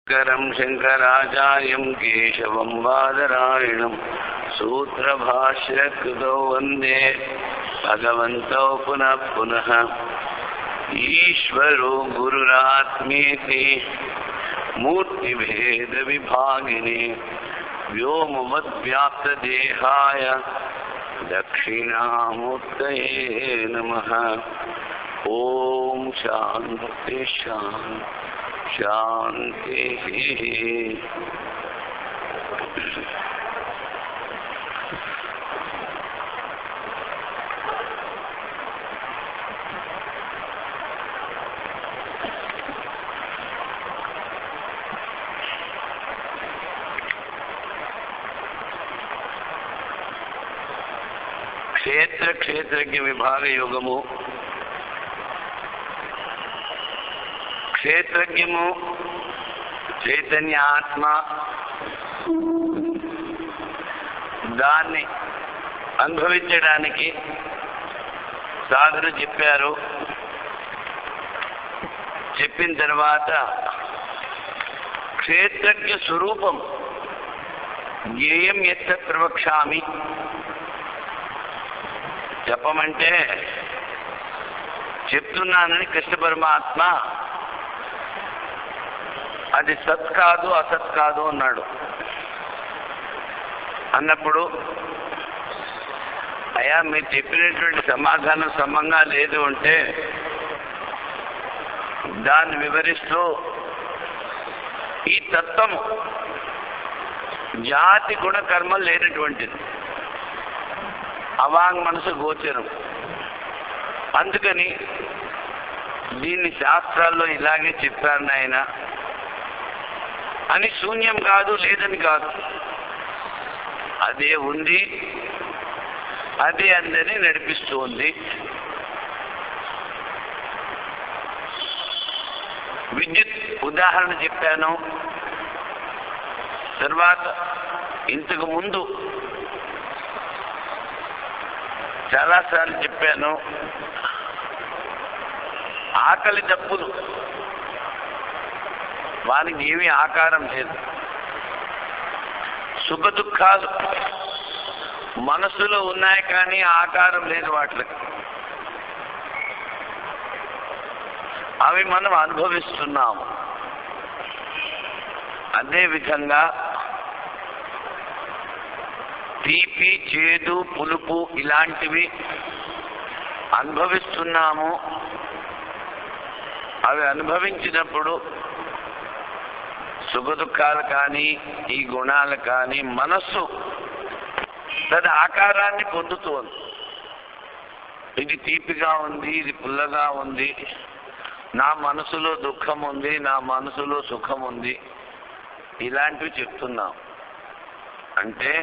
शंकराचार्यं केशवं बादरायणं सूत्रभाष्यकृतौ वन्दे भगवन्तौ पुनः पुनः। ईश्वरो गुरुरात्मेति मूर्तिभेदविभागिने व्योमवद्व्याप्तदेहाय दक्षिणामूर्तये नमः। ओम शांति शांति। क्षेत्र क्षेत्रज्ञ विभाग योगमु क्षेत्रज्ञము చైతన్య ఆత్మ, దాన్ని అనుభవించడానికి సాధన చెప్పారు. చెప్పిన తర్వాత క్షేత్రజ్ఞ స్వరూపం జ్ఞేయం యత్ ప్రవక్ష్యామి చెప్పమంటే చెప్తున్నానని కృష్ణ పరమాత్మ అది సత్ కాదు అసత్ కాదు అన్నాడు. అన్నప్పుడు అయ్యా మీరు చెప్పినటువంటి సమాధానం సమంగా లేదు అంటే దాన్ని వివరిస్తూ ఈ తత్వము జాతి గుణ కర్మలు లేనటువంటిది, అవాంగ్ మనసు గోచరం. అందుకని దీన్ని శాస్త్రాల్లో ఇలాగే చెప్పారు నాయన అని, శూన్యం కాదు లేదని కాదు, అదే ఉంది, అదే అందరినీ నడిపిస్తూ ఉంది. విద్యుత్ ఉదాహరణ చెప్పాను. తర్వాత ఇంతకు ముందు చాలాసార్లు చెప్పాను, ఆకలి దప్పులు వారికి ఏమీ ఆకారం లేదు. సుఖ దుఃఖాలు మనస్సులో ఉన్నాయి కానీ ఆకారం లేదు వాటికి. అవి మనం అనుభవిస్తున్నాము. అదేవిధంగా తీపి, చేదు, పులుపు ఇలాంటివి అనుభవిస్తున్నాము. అవి అనుభవించినప్పుడు సుఖ దుఃఖాలు కానీ ఈ గుణాలు కానీ మనస్సు తన ఆకారాన్ని పొందుతోంది. ఇది తీపిగా ఉంది, ఇది పుల్లగా ఉంది, నా మనసులో దుఃఖం ఉంది, నా మనసులో సుఖం ఉంది, ఇలాంటివి చెప్తున్నాం. అంటే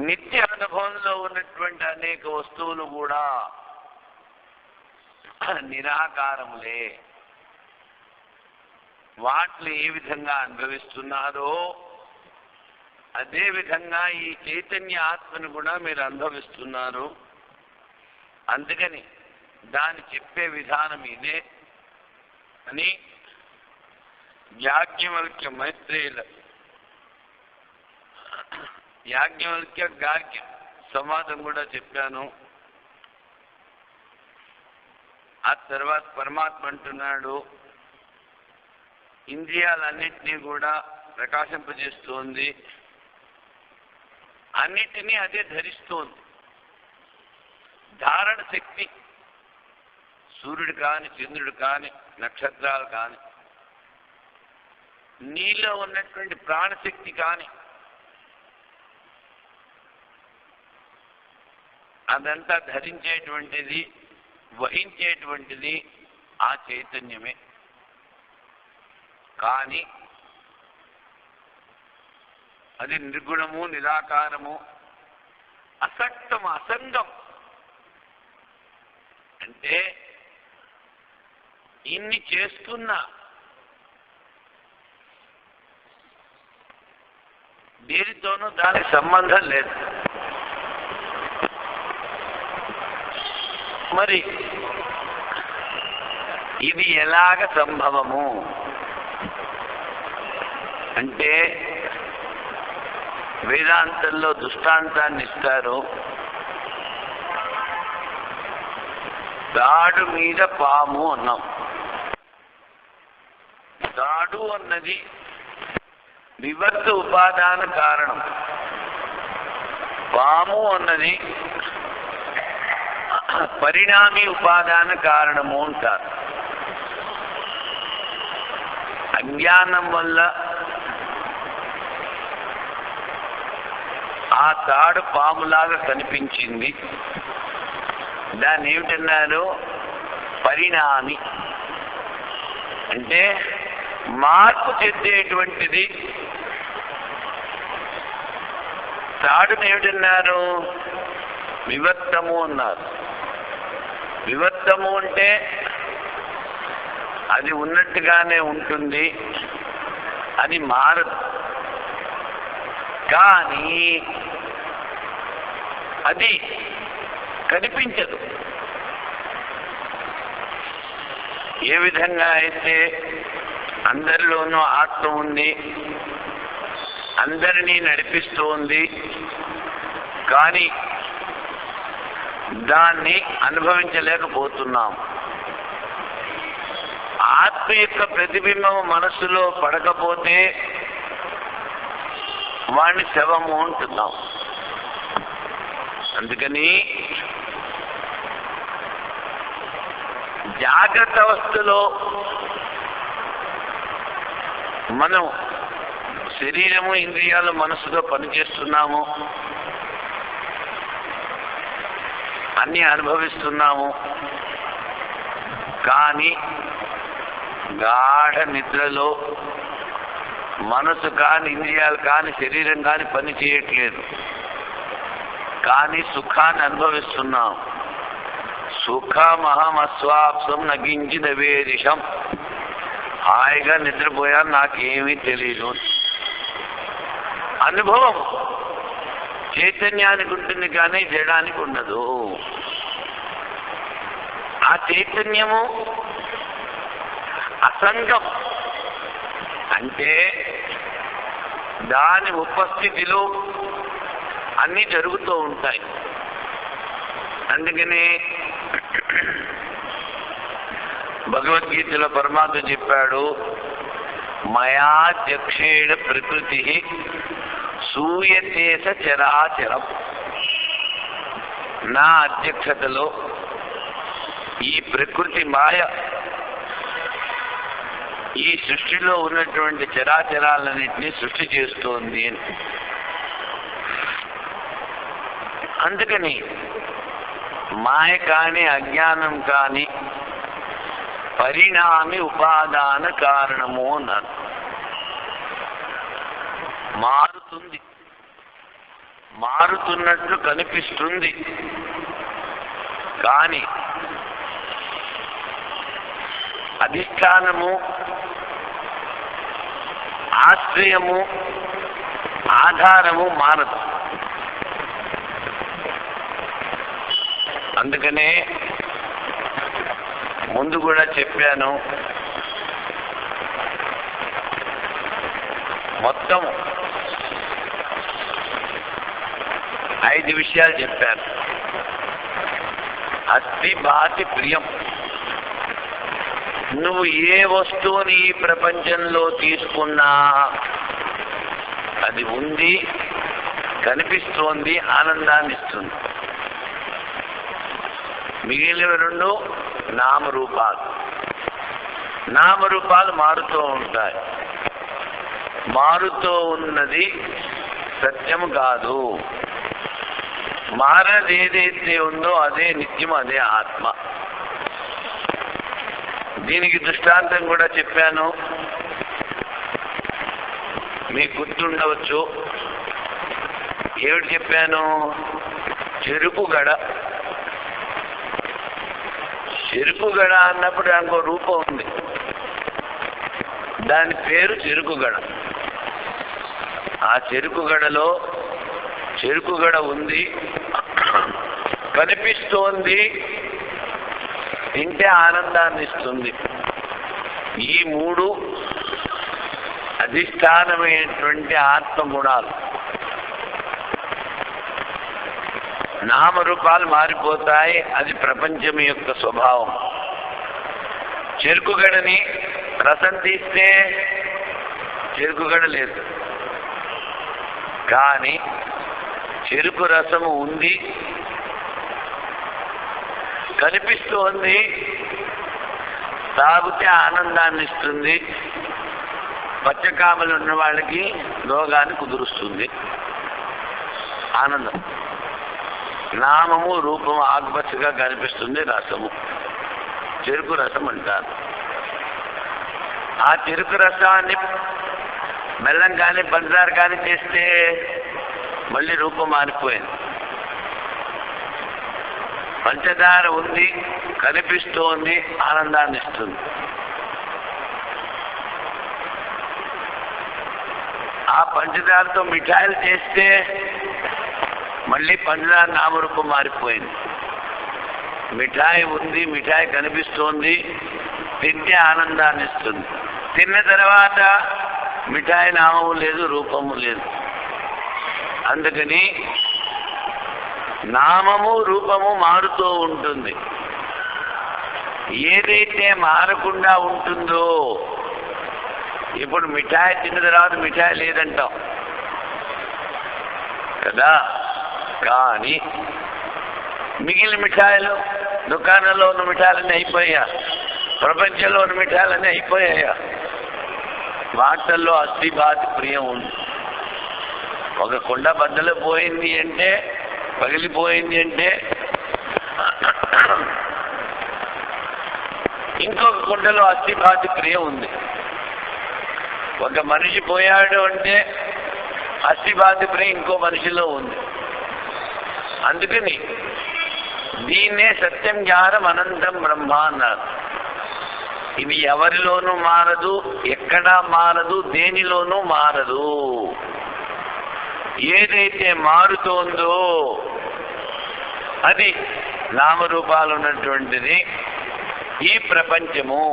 నిత్య అనుభవంలో ఉన్నటువంటి అనేక వస్తువులు కూడా నిరాకారములే. వాటిని ఏ విధంగా అనుభవిస్తున్నారో అదే విధంగా ఈ చైతన్య ఆత్మను కూడా మీరు అనుభవిస్తున్నారు. అందుకని దాన్ని చెప్పే విధానం ఇదే అని యాజ్ఞవల్క్య మైత్రేయుల యాజ్ఞవల్క్య గార్గ్య సంవాదం కూడా చెప్పాను. ఆ తర్వాత పరమాత్మ అంటున్నాడు, ఇంద్రియాలన్నింటినీ కూడా ప్రకాశింపజేస్తోంది, అన్నిటినీ అదే ధరిస్తోంది. ధారణ శక్తి సూర్యుడు కాని, చంద్రుడు కాని, నక్షత్రాలు కాని, నీలో ఉన్నటువంటి ప్రాణశక్తి కాని, అదంతా ధరించేటువంటిది, వహించేటువంటిది ఆ చైతన్యమే. కానీ అది నిర్గుణము, నిరాకారము, అసక్తము, అసంగం. అంటే ఇన్ని చేస్తున్నా దేనితోనూ దానికి సంబంధం లేదు. మరి ఇది ఎలాగ సంభవము అంటే వేదాంతంలో దృష్టాంతాన్ని ఇస్తారు. తాడు మీద పాము అన్నాం. తాడు అన్నది వివర్త ఉపాదాన కారణం, పాము అన్నది పరిణామి ఉపాదాన కారణము అంటారు. అజ్ఞానం వల్ల ఆ తాడు పాములాగా కనిపించింది. దాన్ని ఏమిటన్నారు? పరిణామి. అంటే మార్పు చెందేటువంటిది. తాడుని ఏమిటన్నారు? వివర్తము అన్నారు. వివర్తము అంటే అది ఉన్నట్టుగానే ఉంటుంది, అది మారదు. కానీ అది కనిపించదు. ఏ విధంగా అయితే అందరిలోనూ ఆత్మ ఉంది, అందరినీ నడిపిస్తూ ఉంది, కానీ దాన్ని అనుభవించలేకపోతున్నాం. ఆత్మ యొక్క ప్రతిబింబం మనస్సులో పడకపోతే వాణ్ణి శవము అంటున్నాం. అందుకని జాగ్రత్త అవస్థలో మనం శరీరము, ఇంద్రియాలు, మనస్సుతో పనిచేస్తున్నాము, అన్ని అనుభవిస్తున్నాము. కానీ గాఢ నిద్రలో మనసు కాని, ఇంద్రియాలు కాని, శరీరం కాని పని చేయట్లేదు. కానీ సుఖాన్ని అనుభవిస్తున్నాం. సుఖమహమస్వాప్సం నగించిన వేదిషం. హాయిగా నిద్రపోయాను, నాకేమీ తెలియదు. అనుభవం చైతన్యానికి ఉంటుంది కానీ జడానికి ఉండదు. ఆ చైతన్యము అసంగం. అంటే దాని ఉపస్థితిలో అన్నీ జరుగుతూ ఉంటాయి. అందుకని భగవద్గీతలో పరమాత్మ చెప్పాడు, మయాధ్యక్షేణ ప్రకృతి సూయతేస చరాచరం. నా అధ్యక్షతలో ఈ ప్రకృతి మాయ ఈ సృష్టిలో ఉన్నటువంటి చరాచరాలన్నింటినీ సృష్టి చేస్తోంది. అందుకని మాయ కానీ అజ్ఞానం కానీ పరిణామి ఉపాదాన కారణము అన్నారు. మారుతుంది, మారుతున్నట్లు కనిపిస్తుంది, కానీ అధిష్టానము, ఆశ్రయము, ఆధారము మారదు. అందుకనే ముందు కూడా చెప్పాను, మొత్తం 5 విషయాలు చెప్పాను. అస్తి భాతి ప్రియం. నువ్వు ఏ వస్తువుని ఈ ప్రపంచంలో తీసుకున్నా అది ఉంది, కనిపిస్తోంది, ఆనందాన్ని ఇస్తుంది. మిగిలిన 2 నామరూపాలు. నామరూపాలు మారుతూ ఉంటాయి. మారుతూ ఉన్నది సత్యము కాదు. మారది ఏదైతే ఉందో అదే నిత్యం, అదే ఆత్మ. దీనికి దృష్టాంతం కూడా చెప్పాను, మీకు గుర్తుండవచ్చు. ఏమిటి చెప్పాను? చెరుకు గడ. చెరుకు గడ అన్నప్పుడు దానికి ఒక రూపం ఉంది, దాని పేరు చెరుకు గడ. ఆ చెరుకు గడలో చెరుకు గడ ఉంది, కనిపిస్తోంది, తింటే ఆనందాన్ని ఇస్తుంది. ఈ 3 అధిష్టానమైనటువంటి ఆత్మగుణాలు. నామరూపాలు మారిపోతాయి, అది ప్రపంచం యొక్క స్వభావం. చెరుకుగడని రసం తీస్తే చెరుకుగడ లేదు, కానీ చెరుకు రసము ఉంది, కనిపిస్తూ ఉంది, తాగితే ఆనందాన్ని ఇస్తుంది, పచ్చకామలు ఉన్న వాళ్ళకి రోగాన్ని కుదురుస్తుంది. ఆనందం. నామము రూపము ఆకుపచ్చగా కనిపిస్తుంది, రసము చెరుకు రసం అంటారు. ఆ చెరుకు రసాన్ని బెల్లం కానీ పంచదార కానీ చేస్తే మళ్ళీ రూపం మారిపోయింది. పంచదార ఉంది, కనిపిస్తోంది, ఆనందాన్ని ఇస్తుంది. ఆ పంచదారతో మిఠాయిలు చేస్తే మళ్ళీ పంచదార నామరూపం మారిపోయింది. మిఠాయి ఉంది, మిఠాయి కనిపిస్తోంది, తింటే ఆనందాన్ని ఇస్తుంది. తిన్న తర్వాత మిఠాయి నామము లేదు, రూపము లేదు. అందుకని నామము రూపము మారుతూ ఉంటుంది. ఏదైతే మారకుండా ఉంటుందో, ఇప్పుడు మిఠాయి తిన్న తర్వాత మిఠాయి లేదంటాం కదా, కానీ మిగిలిన మిఠాయిలు, దుకాణంలో ఉన్న మిఠాయిలన్నీ అయిపోయా, ప్రపంచంలో ఉన్న మిఠాయిలన్నీ అయిపోయాయా? వాటల్లో అస్థిబాతి ప్రియం ఉంది. ఒక కుండ బద్దలు పోయింది అంటే, పగిలిపోయింది అంటే, ఇంకొక కుండలో అస్థిబాతి ప్రియం ఉంది. ఒక మనిషి పోయాడు అంటే అస్థిబాతి ప్రియం ఇంకో మనిషిలో ఉంది. అందుకని దీన్నే సత్యం జ్ఞానం అనంతం బ్రహ్మ అన్నారు. ఇది ఎవరిలోనూ మారదు, ఎక్కడా మారదు, దేనిలోనూ మారదు. ఏదైతే మారుతోందో అది నామరూపాలు ఉన్నటువంటిది ఈ ప్రపంచము.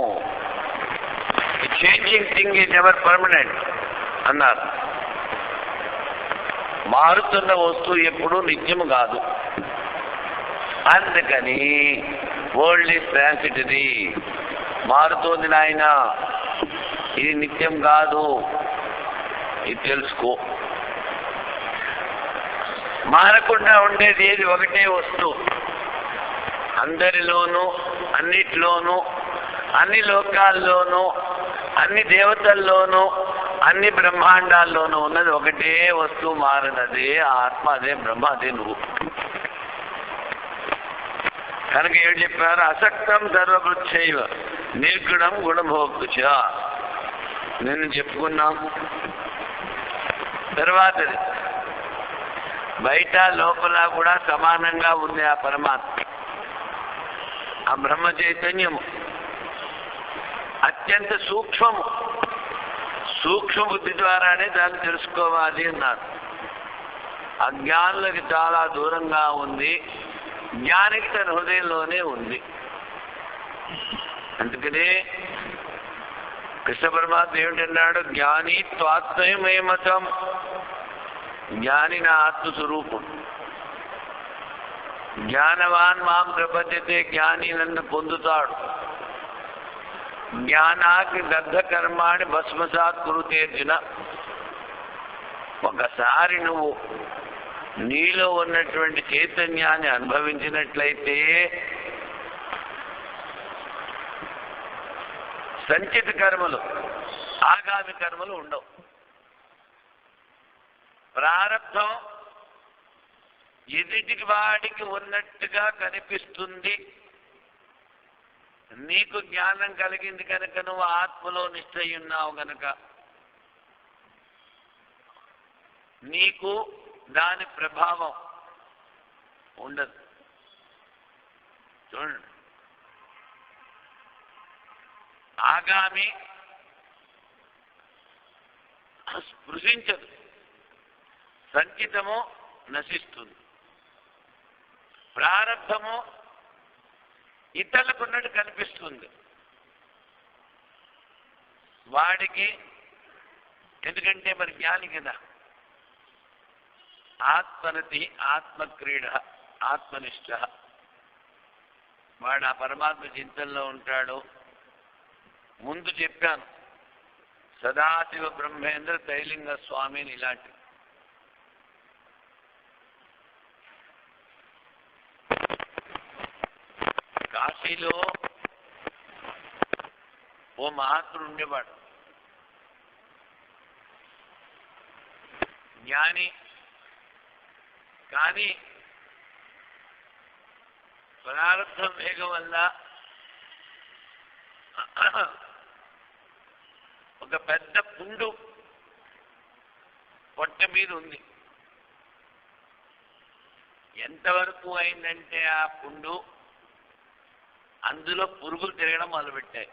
Changing thing is ever permanent అన్నారు. మారుతున్న వస్తువు ఎప్పుడూ నిత్యము కాదు. అందుకని వరల్డ్ ఈజ్ ట్రాన్సిటరీ. మారుతోంది నాయన, ఇది నిత్యం కాదు, ఇది తెలుసుకో. మారకుండా ఉండేది ఏది? ఒకటే వస్తువు. అందరిలోనూ, అన్నిట్లోనూ, అన్ని లోకాల్లోనూ, అన్ని దేవతల్లోనూ, అన్ని బ్రహ్మాండాల్లోనూ ఉన్నది ఒకటే వస్తువు, మారనదే ఆత్మ, అదే బ్రహ్మ, అదే నువ్వు. కనుక ఏమి చెప్పారు? అసక్తం సర్వకృత్యైవ నిర్గుణం గుణభోక్తుచ. నేను చెప్పుకున్నాం. తర్వాత బయట లోపల కూడా సమానంగా ఉంది ఆ పరమాత్మ, ఆ బ్రహ్మ చైతన్యము. అత్యంత సూక్ష్మము. సూక్ష్మ బుద్ధి ద్వారానే దాన్ని తెలుసుకోవాలి అన్నారు. అజ్ఞానులకి చాలా దూరంగా ఉంది, జ్ఞానికి తన హృదయంలోనే ఉంది. అందుకనే కృష్ణ పరమాత్మ ఏమిటన్నాడు? జ్ఞాని త్వాత్మయమతం. జ్ఞాని నా ఆత్మస్వరూపం. జ్ఞానవాన్ మాం ప్రపంచతే. జ్ఞాని నన్ను పొందుతాడు. జ్ఞానాకి దగ్ధ కర్మాణి భస్మసాత్ కురుతే అర్జున. ఒకసారి నువ్వు నీలో ఉన్నటువంటి చైతన్యాన్ని అనుభవించినట్లయితే సంచిత కర్మలు, ఆగామి కర్మలు ఉండవు. ప్రారబ్ధం ఎదుటికి వాడికి ఉన్నట్టుగా కనిపిస్తుంది. నీకు జ్ఞానం కలిగింది కనుక, నువ్వు ఆత్మలో నిశ్చయున్నావు కనుక నీకు దాని ప్రభావం ఉండదు. చూడండి, ఆగామి స్పృశించదు, సంచితము నశిస్తుంది. ప్రారబ్ధము ఇతరులకు ఉన్నట్టు కనిపిస్తుంది. వాడికి ఎందుకంటే మరి జ్ఞాని కదా. ఆత్మరతి ఆత్మక్రీడ ఆత్మనిష్ట, వాడు ఆ పరమాత్మ చింతనలో ఉంటాడు. ముందు చెప్పాను సదాశివ బ్రహ్మేంద్ర త్రైలింగ స్వామిని ఇలాంటి. కాశీలో ఓ మహాత్ముడు ఉండేవాడు, జ్ఞాని. కానీ ప్రారంభం వేగం వల్ల ఒక పెద్ద పుండు పొట్ట మీద ఉంది. ఎంతవరకు అయిందంటే ఆ పుండు అందులో పురుగులు తిరగడం మొదలుపెట్టాయి.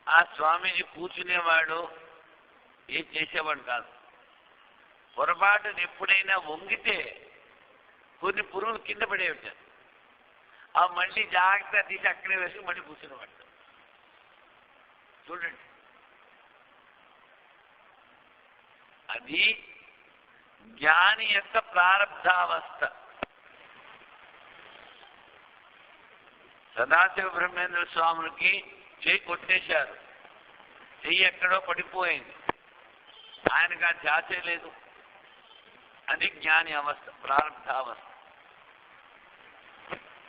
ఆ స్వామీజీ కూర్చునేవాడు, ఏం చేసేవాడు కాదు. పొరపాటును ఎప్పుడైనా వంగితే కొన్ని పురుగులు కింద పడే ఉంటాయి. ఆ మళ్ళీ జాగ్రత్త తీసి అక్కడే వేసి మళ్ళీ కూర్చునేవాడు. చూడండి, అది జ్ఞాని యొక్క ప్రారబ్ధావస్థ. సదాశివ బ్రహ్మేంద్ర స్వాములకి చెయ్యి కొట్టేశారు, చెయ్యి ఎక్కడో పడిపోయింది, ఆయనకు ఆ ధ్యాసే లేదు. అది జ్ఞాని అవస్థ, ప్రారంభావస్థ.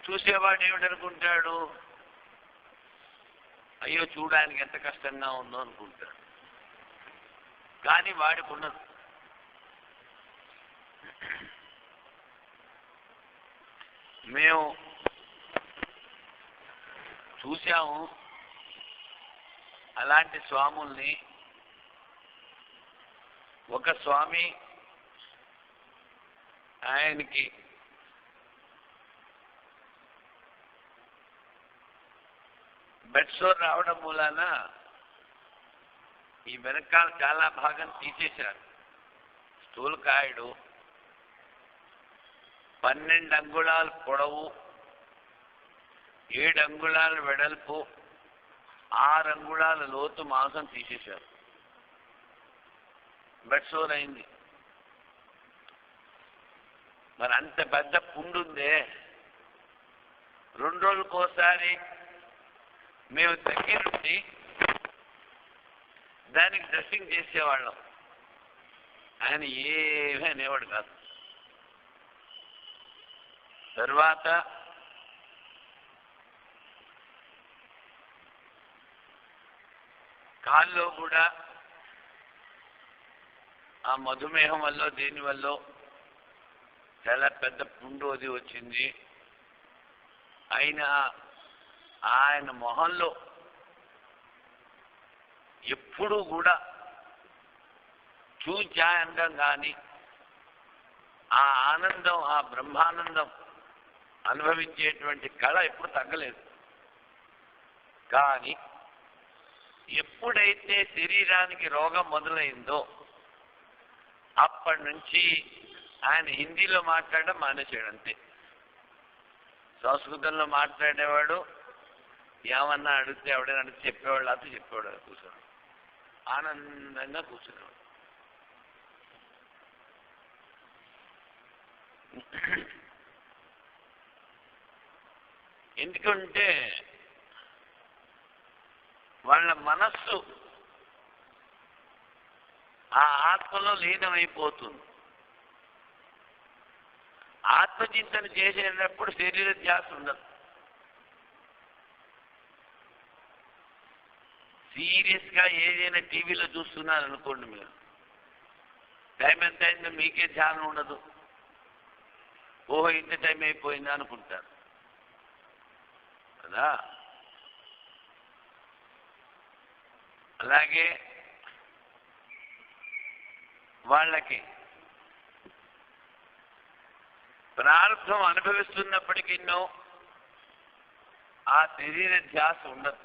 చూసేవాడు ఏమిటనుకుంటాడు, అయ్యో చూడడానికి ఎంత కష్టంగా ఉందో అనుకుంటాడు. కానీ వాడికి ఉన్నది. మేము చూసాము అలాంటి స్వాముల్ని. ఒక స్వామి, ఆయనకి బెడ్ సోర్ రావడం మూలాన ఈ వెనకాల చాలా భాగం తీసేశారు. స్థూలకాయుడు, 12 అంగుళాలు పొడవు, 7 అంగుళాల వెడల్పు, 6 అంగుళాల లోతు మాంసం తీసేశారు. బెడ్ సోర్ అయింది. మరి అంత పెద్ద పుండుందే. 2 రోజులకోసారి మేము దగ్గరుండి దానికి డ్రెస్సింగ్ చేసేవాళ్ళం. ఆయన ఏమీ అనేవాడు కాదు. తర్వాత కాల్లో కూడా ఆ మధుమేహం వల్ల దేనివల్ల చాలా పెద్ద పుండు అది వచ్చింది. అయినా ఆయన మొహంలో ఎప్పుడూ కూడా చూచానందం కానీ ఆ ఆనందం, ఆ బ్రహ్మానందం అనుభవించేటువంటి కళ ఎప్పుడు తగ్గలేదు. కానీ ఎప్పుడైతే శరీరానికి రోగం మొదలైందో అప్పటి నుంచి ఆయన హిందీలో మాట్లాడడం మానేశాడు. అంతే. సంస్కృతంలో మాట్లాడేవాడు, ఏమన్నా అడిగితే ఎవడైనా అడిగితే చెప్పేవాళ్ళు, అది చెప్పేవాడు. కూర్చోడు, ఆనందంగా కూర్చునేవాడు. ఎందుకంటే వాళ్ళ మనస్సు ఆ ఆత్మలో లీనమైపోతుంది. ఆత్మచింతన చేసేటప్పుడు శరీర ధ్యాస ఉండదు. సీరియస్గా ఏదైనా టీవీలో చూస్తున్నారనుకోండి, మీరు టైం ఎంత అయిందో మీకే ధ్యానం ఉండదు. ఓహో ఇంత టైం అయిపోయిందా అనుకుంటారు కదా. అలాగే వాళ్ళకి ప్రారంభం అనుభవిస్తున్నప్పటికీనో ఆ శరీర ధ్యాస ఉండదు.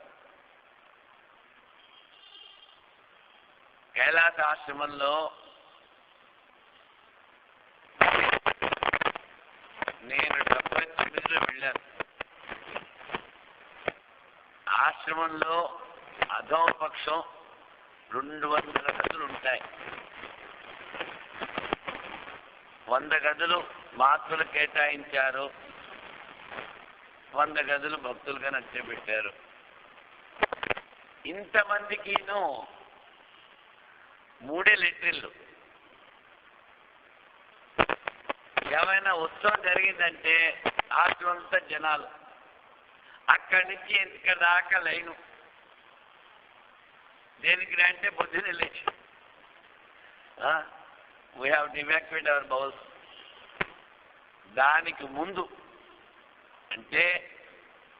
కైలాసాశ్రమంలో నేను 79లో వెళ్ళాను. ఆశ్రమంలో అధోపక్షం 200 గదులు ఉంటాయి. 100 గదులు మహాత్ములు కేటాయించారు, 100 గదులు భక్తులుగా నచ్చబెట్టారు. ఇంతమందికిను 3 లెట్రిన్లు. ఏమైనా ఉత్సవం జరిగిందంటే ఆశ్రమంతా జనాలు, అక్కడి నుంచి ఇక్కడ దాకా లైను. దేనికి అంటే పొద్దున్నే లేచి we have to evacuate our bowels. దానికి ముందు అంటే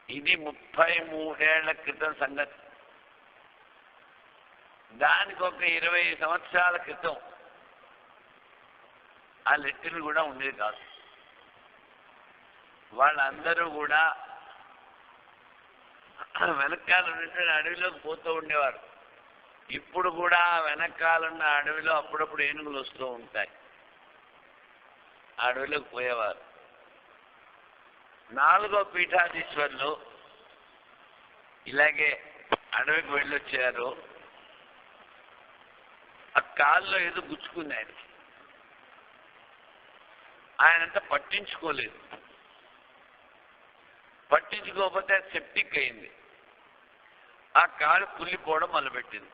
ఇది 33 ఏళ్ల క్రితం సంగతి. దానికి ఒక 20 సంవత్సరాల క్రితం ఆ లెట్రిన్ కూడా ఉండేది కాదు. వాళ్ళందరూ కూడా వెనకాల ఉన్నటువంటి అడవిలోకి పోతూ ఉండేవారు. ఇప్పుడు కూడా వెనకాలన్న అడవిలో అప్పుడప్పుడు ఏనుగులు వస్తూ ఉంటాయి. అడవిలోకి పోయేవారు. 4వ పీఠాధీశ్వరులు ఇలాగే అడవికి వెళ్ళొచ్చారు. ఆ కాల్లో ఏదో గుచ్చుకుంది ఆయనకి. ఆయనంతా పట్టించుకోలేదు. పట్టించుకోకపోతే అది సెప్టిక్ అయింది. ఆ కాలు కుళ్ళిపోవడం మొదలుపెట్టింది.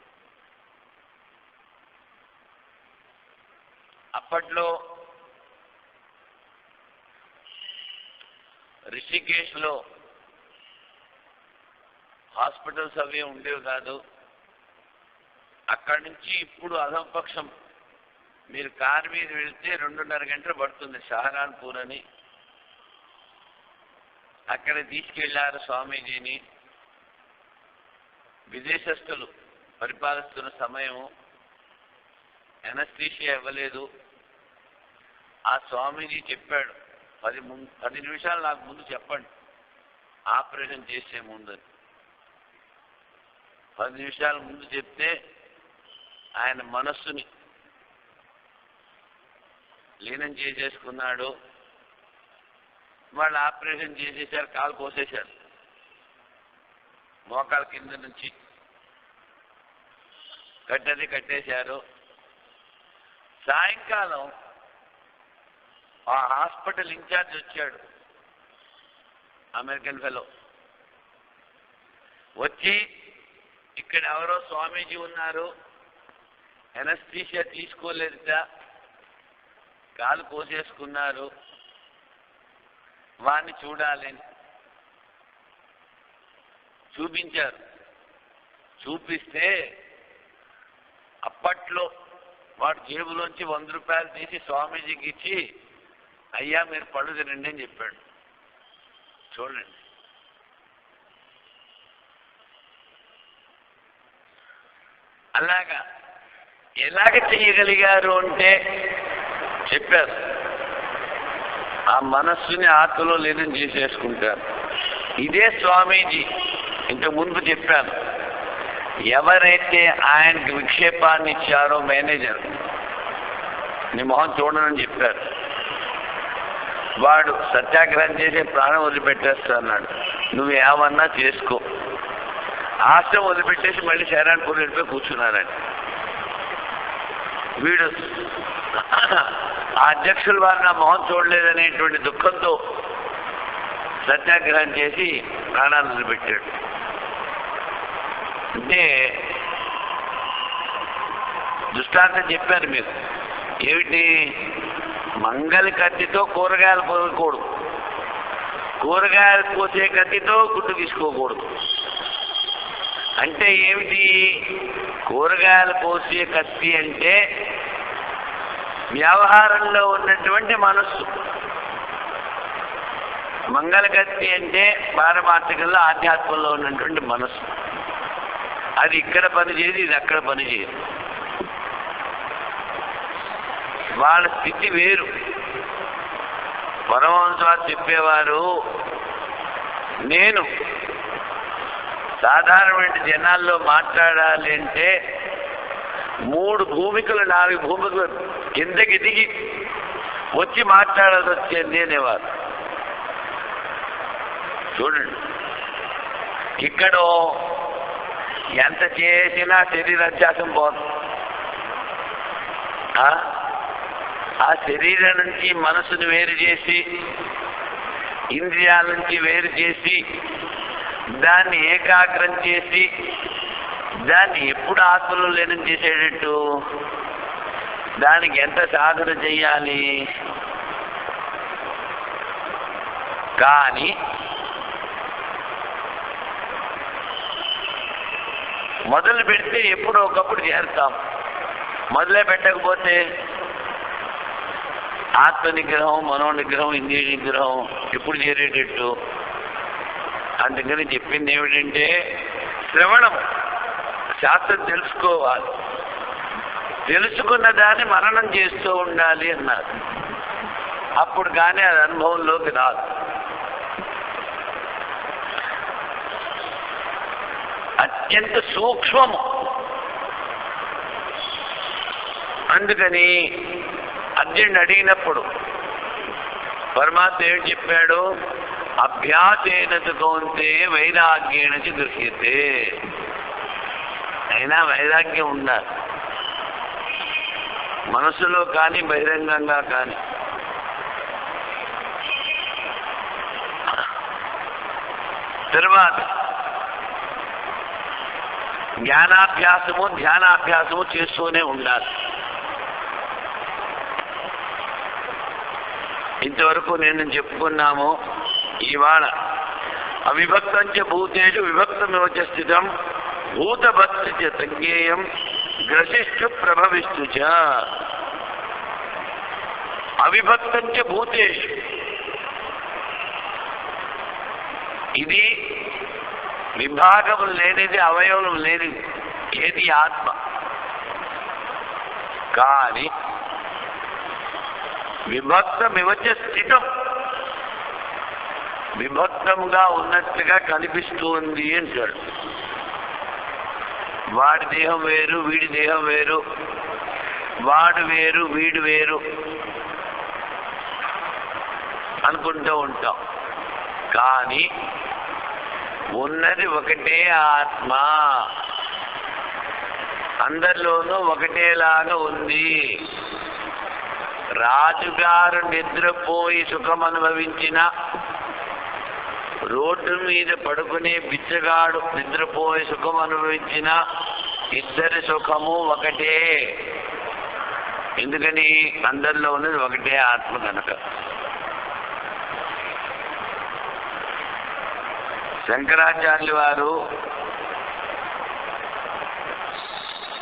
అప్పట్లో రిషికేశ్లో హాస్పిటల్స్ అవి ఉండేవి కాదు. అక్కడి నుంచి ఇప్పుడు అధోపక్షం మీరు కారు మీద వెళ్తే 2.5 గంటలు పడుతుంది. షహరాన్పూర్ అని అక్కడ తీసుకెళ్లారు స్వామీజీని. విదేశస్తులు పరిపాలిస్తున్న సమయం, ఎనస్థీషియా ఇవ్వలేదు. ఆ స్వామీజీ చెప్పాడు, 10 నిమిషాలు నాకు ముందు చెప్పండి ఆపరేషన్ చేసే ముందు. 10 నిమిషాల ముందు చెప్తే ఆయన మనస్సుని లీనం చేసేసుకున్నాడు. వాళ్ళు ఆపరేషన్ చేసేసారు, కాలు కోసేశారు మోకాల కింద నుంచి. కట్టేశారు. సాయంకాలం ఆ హాస్పిటల్ ఇన్ఛార్జ్ వచ్చాడు, అమెరికన్ ఫెలో. వచ్చి ఇక్కడ ఎవరో స్వామీజీ ఉన్నారు, ఎనస్థీషియా తీసుకోలేదుట, కాలు కోసేసుకున్నారు, వాడిని చూడాలని చూపించారు. చూపిస్తే అప్పట్లో వాడు జేబులోంచి 100 రూపాయలు తీసి స్వామీజీకి ఇచ్చి, అయ్యా మీరు పళ్ళు తినండి అని చెప్పాడు. చూడండి, అలాగా ఎలాగ చెయ్యగలిగారు అంటే చెప్పారు. ఆ మనస్సుని ఆత్మలో లీనం చేసేసుకుంటారు. ఇదే స్వామీజీ ఇంతకు ముందు చెప్పాను, ఎవరైతే ఆయనకి విక్షేపాన్ని ఇచ్చారో మేనేజర్, నీ మొహం చూడనని చెప్పారు, వాడు సత్యాగ్రహం చేసే ప్రాణం వదిలిపెట్టేస్తా అన్నాడు. నువ్వు ఏమన్నా చేసుకో. ఆశ్రమం వదిలిపెట్టేసి మళ్ళీ శరణపూర్ వెళ్ళిపోయి కూర్చున్నారని. వీడు ఆ అధ్యక్షులు వారు నా మొహం చూడలేదనేటువంటి దుఃఖంతో సత్యాగ్రహం చేసి ప్రాణాలు వదిలిపెట్టాడు. అంటే దృష్టాంతం చెప్పారు మీరు. ఏమిటి? మంగలి కత్తితో కూరగాయలు కోయకూడదు, కూరగాయలు కోసే కత్తితో గుడ్డు తీసుకోకూడదు. అంటే ఏమిటి? కూరగాయలు కోసే కత్తి అంటే వ్యవహారంలో ఉన్నటువంటి మనస్సు, మంగళ కత్తి అంటే పారమార్థికంలో ఆధ్యాత్మంలో ఉన్నటువంటి మనస్సు. అది ఇక్కడ పనిచేయదు, ఇది అక్కడ పనిచేయదు. వాళ్ళ స్థితి వేరు. పరమహంసవారు చెప్పేవారు, నేను సాధారణమైన జనాల్లో మాట్లాడాలి అంటే 3 భూమికలు 4 భూమికలు కిందకి దిగి వచ్చి మాట్లాడాల్సి వచ్చేది అనేవారు. చూడండి, ఇక్కడో ఎంత చేసినా శరీరాధ్యాసం పోదు. ఆ శరీరం నుంచి మనసును వేరు చేసి, ఇంద్రియాల నుంచి వేరు చేసి, దాన్ని ఏకాగ్రం చేసి, దాన్ని ఎప్పుడు ఆత్మలో లీనం చేసేటట్టు దానికి ఎంత సాధన చెయ్యాలి. కానీ మొదలు పెడితే ఎప్పుడో ఒకప్పుడు చేరుతాం. మొదలే పెట్టకపోతే ఆత్మ నిగ్రహం, మనో నిగ్రహం, ఇంద్రియ నిగ్రహం ఎప్పుడు చేరేటట్టు. అందుకని చెప్పింది ఏమిటంటే శ్రవణం, శాస్త్రం తెలుసుకోవాలి, తెలుసుకున్న దాన్ని మననం చేస్తూ ఉండాలి అన్నారు. అప్పుడు కానీ అది అనుభవంలోకి రాదు. అత్యంత సూక్ష్మము. అందుకని అర్జునుడు అడిగినప్పుడు పరమాత్మ ఏం చెప్పాడు? అభ్యాసేన కౌంతే వైరాగ్యేణ గృహ్యతే. అయినా వైరాగ్యం ఉండాలి, మనసులో కానీ బహిరంగంగా కానీ. తర్వాత జ్ఞానాభ్యాసము, ధ్యానాభ్యాసము చేస్తూనే ఉండాలి. ఇంతవరకు నేను చెప్పుకున్నాము. ఇవాళ అవిభక్తం చ భూతేషు విభక్తమివచ స్థితం భూతభక్తి చ సంజ్ఞేయం గ్రసిష్ఠు ప్రభవిష్ఠు చ. అవిభక్తం చ భూతేషు, ఇది విభాగం లేనిది, అవయవం లేనిది ఏది ఆత్మ. కానీ విభక్తమివచ స్థితం, విభక్తంగా ఉన్నట్టుగా కనిపిస్తూ ఉంది అంటాడు. వాడి దేహం వేరు, వీడి దేహం వేరు, వాడు వేరు, వీడు వేరు అనుకుంటూ ఉంటాం. కానీ ఉన్నది ఒకటే ఆత్మ, అందరిలోనూ ఒకటేలాగా ఉంది. రాజుగారు నిద్రపోయి సుఖం అనుభవించిన, రోడ్డు మీద పడుకునే బిచ్చగాడు నిద్రపోయి సుఖం అనుభవించిన, ఇద్దరి సుఖము ఒకటే. ఎందుకని? అందరిలో ఉన్నది ఒకటే ఆత్మ కనుక. శంకరాచార్యులు వారు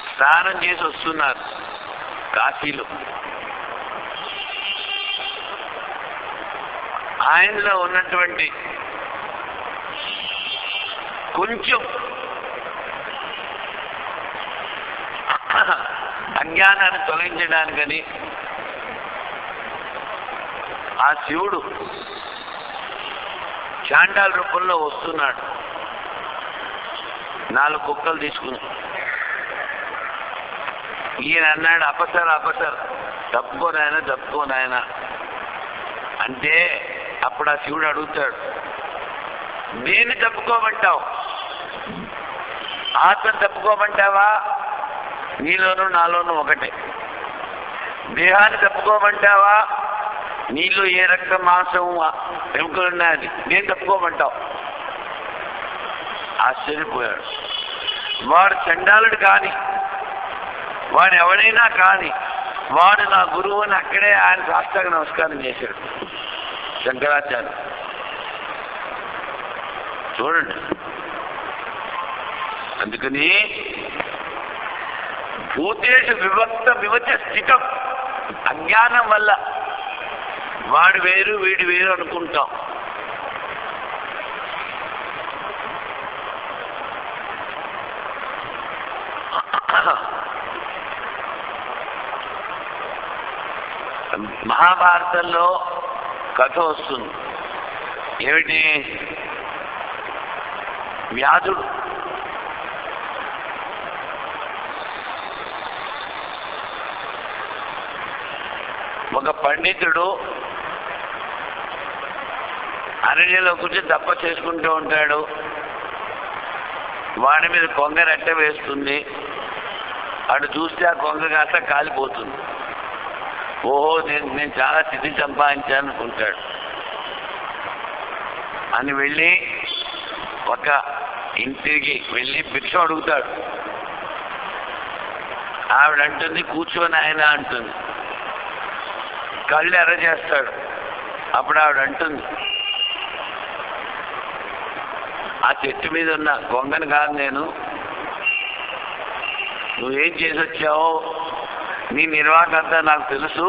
స్నానం చేసి వస్తున్నారు కాశీలో. ఆయనలో ఉన్నటువంటి కొంచెం అజ్ఞానాన్ని తొలగించడానికని ఆ శివుడు చాండాల రూపంలో వస్తున్నాడు, 4 కుక్కలు తీసుకుని. ఈయన అన్నాడు, అపసర తప్పుకోనాయన, తప్పుకోనాయన అంటే అప్పుడు ఆ శివుడు అడుగుతాడు, దేన్ని తప్పుకోమంటావు? ఆత్మను తప్పుకోమంటావా? నీలోనూ నాలోనూ ఒకటే. దేహాన్ని తప్పుకోమంటావా? నీలో ఏ రక్తం, మాంసం, ఎముకలున్నాయని నేను తప్పుకోమంటావు? ఆశ్చర్యపోయాడు. వాడు చండాలుడు కాని, వాడు ఎవడైనా కాని, వాడు నా గురువు అని అక్కడే ఆయన సాష్టాంగ నమస్కారం చేశాడు శంకరాచార్య. చూడండి. అందుకని భూతేషు విభక్తమివచ స్థితం, అజ్ఞానం వల్ల వాడు వేరు, వీడు వేరు అనుకుంటాం. మహాభారతంలో కథ వస్తుంది. ఏమిటి? వ్యాధుడు ఒక పండితుడు అరణ్యంలో కూర్చొని తపస్సు చేసుకుంటూ ఉంటాడు. వాడి మీద కొంగ రెట్ట వేస్తుంది. అటు చూస్తే ఆ కొంగ కాస్త కాలిపోతుంది. ఓహో, నేను చాలా స్థితి సంపాదించాను అనుకుంటాడు. అని వెళ్ళి ఒక ఇంటికి వెళ్ళి భిక్షం అడుగుతాడు. ఆవిడ అంటుంది, కూర్చొని ఆయన అంటుంది. కళ్ళు ఎర్ర చేస్తాడు. అప్పుడు ఆవిడ అంటుంది, ఆ చెట్టు మీద ఉన్న కొంగను కాదు నేను, నువ్వేం చేసి వచ్చావో నీ నిర్వాహకంతా నాకు తెలుసు,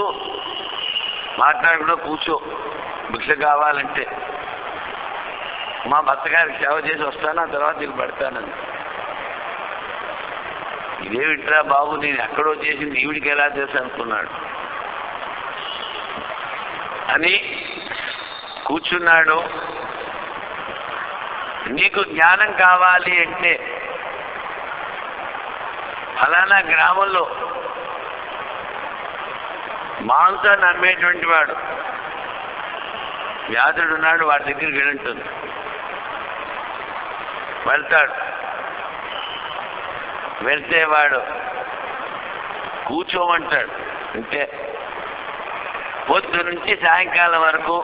మాట్లాడకుండా కూర్చో, భిక్ష కావాలంటే మా భర్త గారికి సేవ చేసి వస్తాను, ఆ తర్వాత నీకు పెడతానని. ఇదేమిట్రా బాబు, నేను ఎక్కడో చేసింది ఈవిడికి ఎలా తెలుసు అనుకున్నాడు. అని కూర్చున్నాడు. నీకు జ్ఞానం కావాలి అంటే ఫలానా గ్రామంలో మాంసాన్ని అమ్మేటువంటి వాడు వ్యాధుడున్నాడు, వాడి దగ్గరికి వెళ్ళుంటుంది. వెళ్తాడు. వెళ్తే వాడు కూర్చోమంటాడు. అంటే పొద్దు నుంచి సాయంకాలం వరకు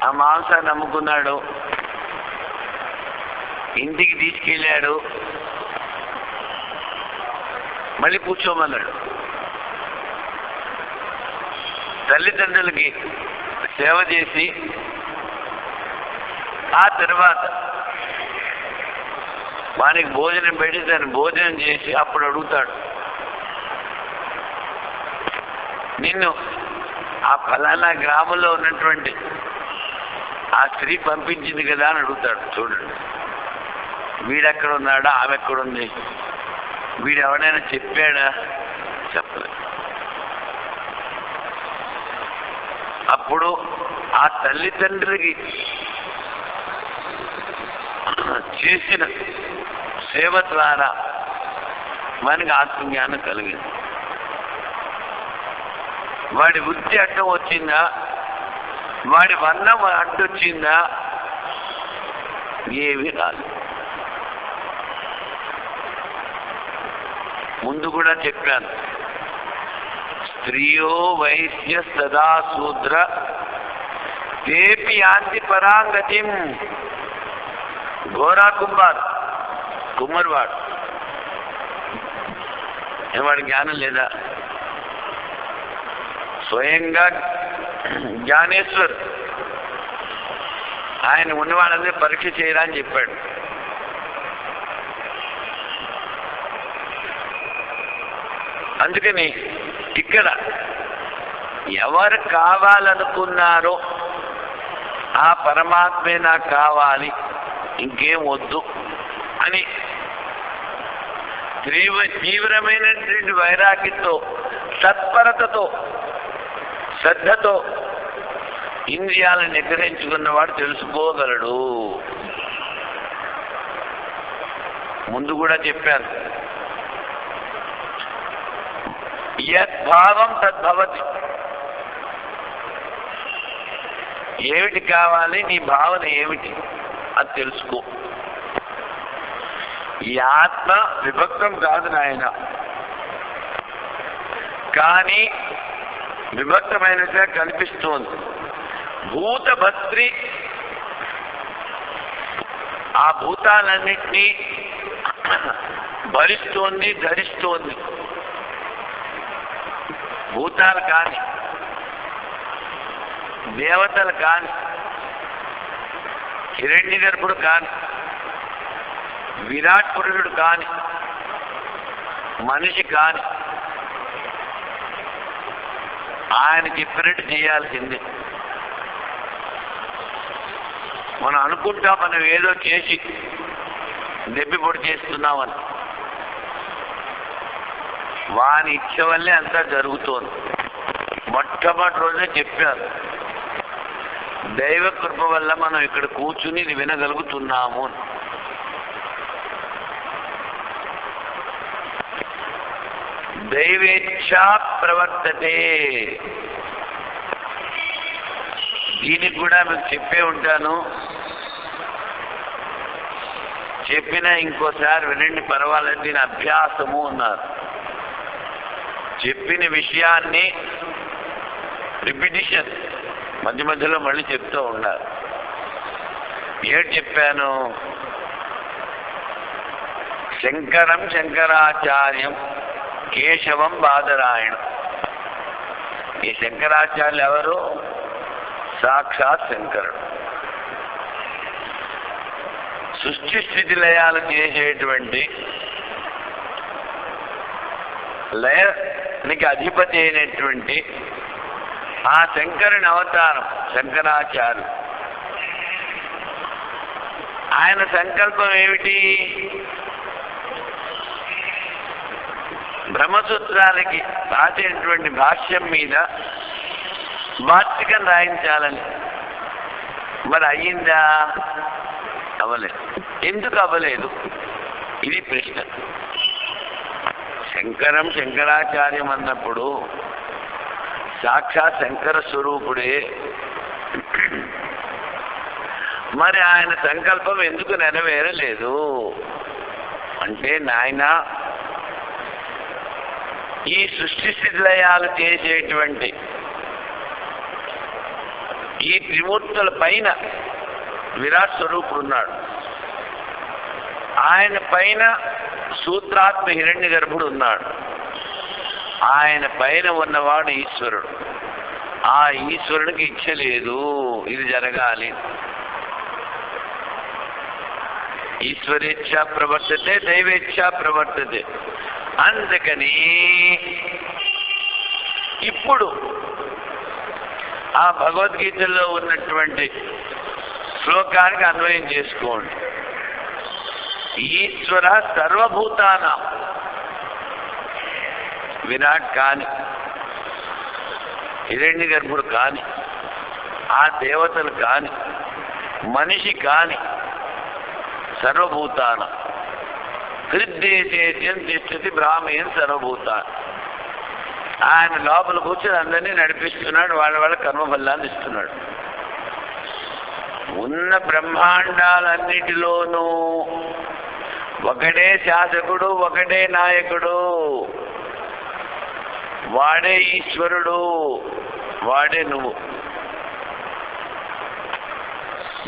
ఆ మాంసాన్ని అమ్ముకున్నాడు, ఇంటికి తీసుకెళ్ళాడు, మళ్ళీ కూర్చోమన్నాడు. తల్లిదండ్రులకి సేవ చేసి ఆ తర్వాత వానికి భోజనం పెట్టి దాన్ని భోజనం చేసి అప్పుడు అడుగుతాడు, నిన్ను ఆ ఫలానా గ్రామంలో ఉన్నటువంటి ఆ స్త్రీ పంపించింది కదా అని అడుగుతాడు. చూడండి, వీడెక్కడ ఉన్నాడా, ఆమె ఎక్కడుంది, వీడు ఎవరైనా చెప్పాడా? చెప్పలేదు. అప్పుడు ఆ తల్లిదండ్రులకి చేసిన సేవ ద్వారా మనకి ఆత్మజ్ఞానం కలిగింది. వాడి వృత్తి అడ్డం వచ్చిందా, వాడి వర్ణం అడ్డొచ్చిందా? ఏమీ రాదు. ముందు కూడా చెప్పాను, స్త్రియో వైశ్య సదా శూద్ర తేపి యాంతి పరాంగతిం. ఘోరా కుమ్మరివాడు వాడి జ్ఞానం లేదా? స్వయంగా జ్ఞానేశ్వర్ ఆయన ఉన్నవాళ్ళందరూ పరీక్ష చేయరా అని చెప్పాడు. అందుకని ఇక్కడ ఎవరు కావాలనుకున్నారో ఆ పరమాత్మే నాకు కావాలి, ఇంకేం వద్దు అని తీవ్రమైనటువంటి వైరాగ్యంతో, తత్పరతతో, శ్రద్ధతో ఇంద్రియాలను నిగ్రహించుకున్నవాడు తెలుసుకోగలడు. ముందు కూడా చెప్పాను, యద్భావం తద్భవతి. ఏమిటి కావాలి, నీ భావన ఏమిటి అది తెలుసుకో. ఈ ఆత్మ విభక్తం కాదు నాయన, కానీ విభక్తమైనట్టుగా కనిపిస్తోంది. భూతభద్రి ఆ భూతాలన్నింటినీ భరిస్తోంది, ధరిస్తోంది. భూతాలు కాని, దేవతలు కాని, హిరణ్యగర్భుడు కాని, విరాట్ పురుషుడు కాని, మనిషి కాని, ఆయన చెప్పినట్టు చేయాల్సిందే. మనం అనుకుంటాం మనం ఏదో చేసి దెబ్బి చేస్తున్నామని. వాని ఇచ్చ వల్లే అంతా జరుగుతోంది. మొట్టమొదటి రోజే చెప్పారు, దైవ కృప వల్ల మనం ఇక్కడ కూర్చుని ఇది వినగలుగుతున్నాము. దైవేచ్ఛా ప్రవర్తతే. దీనికి కూడా మీకు చెప్పే ఉంటాను. చెప్పినా ఇంకోసారి వినండి పర్వాలేదు, దీని అభ్యాసము అన్నారు. చెప్పిన విషయాన్ని రిపిటిషన్ మధ్య మధ్యలో మళ్ళీ చెప్తూ ఉండాలి. ఏడు చెప్పాను? శంకరం శంకరాచార్యం కేశవం బాదరాయణం. ఈ శంకరాచార్యులు ఎవరు? సాక్షాత్ శంకరుడు. సృష్టి స్థితి లయాలు చేసేటువంటి లయానికి అధిపతి అయినటువంటి ఆ శంకరుని అవతారం శంకరాచార్యులు. ఆయన సంకల్పం ఏమిటి? బ్రహ్మసూత్రాలకి రాసినటువంటి భాష్యం మీద వార్తికం రాయించాలని. మరి అయ్యిందా? అవ్వలేదు. ఎందుకు అవ్వలేదు? ఇది ప్రశ్న. శంకరం శంకరాచార్యం అన్నప్పుడు సాక్షాత్ శంకర స్వరూపుడే. మరి ఆయన సంకల్పం ఎందుకు నెరవేరలేదు అంటే, నాయన ఈ సృష్టి స్థితిలయాలు చేసేటువంటి ఈ త్రిమూర్తుల పైన విరాట్ స్వరూపుడు ఉన్నాడు. ఆయన పైన సూత్రాత్మ హిరణ్య గర్భుడు ఉన్నాడు. ఆయన పైన ఉన్నవాడు ఈశ్వరుడు. ఆ ఈశ్వరుడికి ఇచ్చ లేదు ఇది జరగాలి. ఈశ్వరేచ్ఛ ప్రవర్తతే, దైవేచ్ఛ ప్రవర్తతే. అందుకని ఇప్పుడు ఆ భగవద్గీతలో ఉన్నటువంటి శ్లోకానికి అన్వయం చేసుకోండి. ఈశ్వర సర్వభూతానాం, విరాట్ కాని, హిరణ్య గర్భుడు కాని, ఆ దేవతలు కాని, మనిషి కాని, సర్వభూతానం హృద్దేశేత్యం తిష్టతి బ్రాహ్మణ్ సర్వభూతాన్ని. ఆయన లోపల కూర్చొని అందరినీ నడిపిస్తున్నాడు, వాళ్ళ కర్మఫలాన్ని ఇస్తున్నాడు. ఉన్న బ్రహ్మాండాలన్నిటిలోనూ ఒకడే శాసకుడు, ఒకడే నాయకుడు, వాడే ఈశ్వరుడు, వాడే నువ్వు.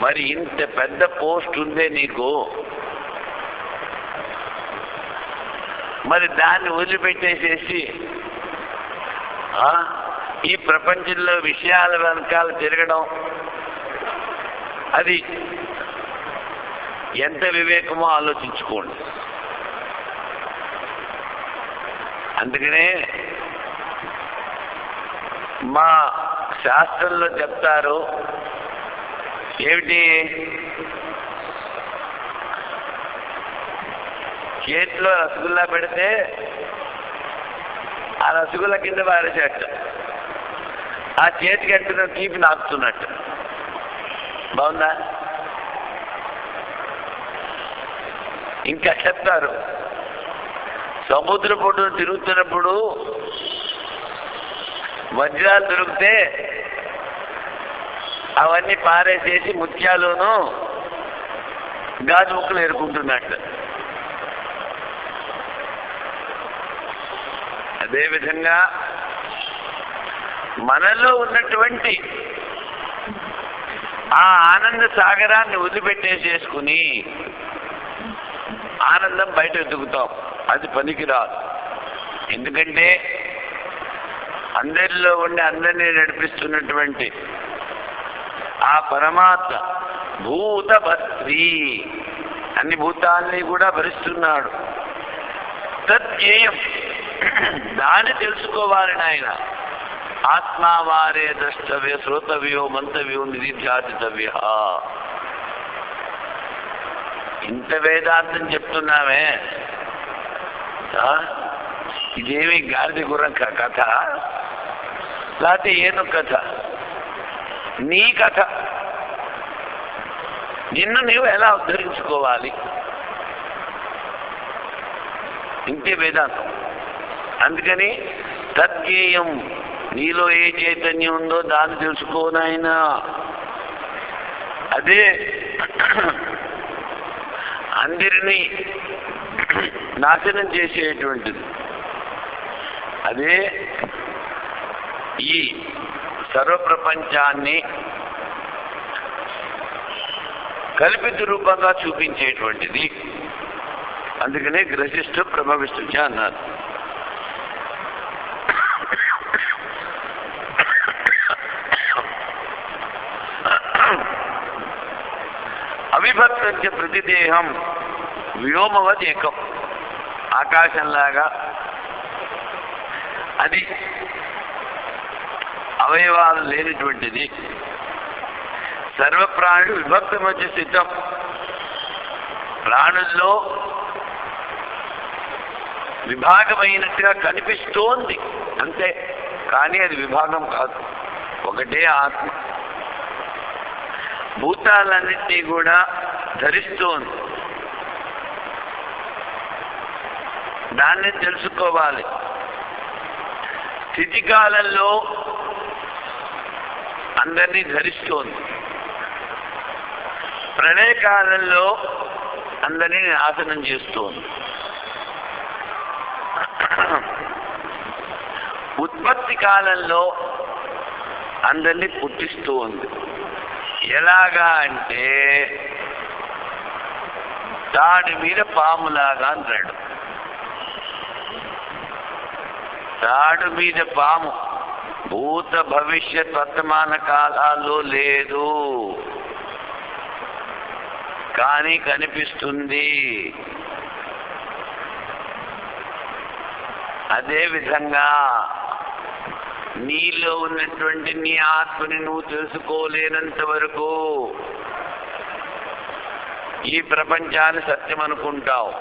మరి ఇంత పెద్ద పోస్ట్ ఉందే నీకు, మరి దాన్ని వదిలిపెట్టేసేసి ఈ ప్రపంచంలో విషయాల వెనకాల తిరగడం, అది ఎంత వివేకమో ఆలోచించుకోండి. అందుకనే మా శాస్త్రంలో చెప్తారు ఏమిటి, చేతిలో రసగుల్లా పెడితే ఆ రసగుల్లా కింద పారేసేట, ఆ చేతికి అంటున్న తీపి నాకుతున్నట్టు. బాగుందా? ఇంకా చెప్తారు, సముద్ర పొట్టును తిరుగుతున్నప్పుడు వజ్రాలు దొరికితే అవన్నీ పారేసేసి ముత్యాలును గాజు ముక్కలు ఏరుకుంటున్నట్టు. అదేవిధంగా మనలో ఉన్నటువంటి ఆ ఆనంద సాగరాన్ని వదిలిపెట్టేసేసుకుని ఆనందం బయట వెతుకుతాం. అది పనికిరాదు. ఎందుకంటే అందరిలో ఉండి అందరినీ నడిపిస్తున్నటువంటి ఆ పరమాత్మ భూతభర్త్రి, అన్ని భూతాల్ని కూడా భరిస్తున్నాడు. తజ్ఞేయం, దాన్ని తెలుసుకోవాలి నాయన. ఆత్మావారే ద్రష్టవ్య శ్రోతవ్యో మంతవ్యో నిధిధ్యాసితవ్య. ఇంత వేదాంతం చెప్తున్నామే, ఇదేమి గాడిద గుర్రం కథ, లేకపోతే ఏదో కథ? నీ కథ. నిన్ను నీవు ఎలా ఉద్ధరించుకోవాలి, ఇంతే వేదాంతం. అందుకని తద్గేయం, నీలో ఏ చైతన్యం ఉందో దాన్ని తెలుసుకోనాయనా. అదే అందరినీ నాశనం చేసేటువంటిది. అదే ఈ సర్వప్రపంచాన్ని కల్పిత రూపంగా చూపించేటువంటిది. అందుకనే గ్రసిష్ఠ ప్రభవిష్ఠ అన్నారు. అవిభక్త ప్రతిదేహం వ్యోమవత్ ఏకం, ఆకాశంలాగా అది అవయవాలు లేనిటువంటిది. సర్వప్రాణులు విభక్త మధ్య స్థితం, ప్రాణుల్లో విభాగమైనట్టుగా కనిపిస్తోంది అంతే, కానీ అది విభాగం కాదు, ఒకటే ఆత్మ. భూతాలన్నింటినీ కూడా ధరిస్తోంది. దాన్ని తెలుసుకోవాలి. స్థితికాలంలో అందరినీ ధరిస్తోంది, ప్రళయకాలంలో అందరినీ నాశనం చేస్తోంది. ఉత్పత్తి కాలంలో అందరినీ పుట్టిస్తూ ఉంది. ఎలాగా అంటే తాడి మీద పాములాగా అన్నాడు. తాడు మీద పాము భూత భవిష్యత్ వర్తమాన కాలాల్లో లేదు, కానీ కనిపిస్తుంది. అదే విధంగా నీలో ఉన్నటువంటి నీ ఆత్మని నువ్వు తెలుసుకోలేనంత వరకు ఈ ప్రపంచాన్ని సత్యం అనుకుంటావు.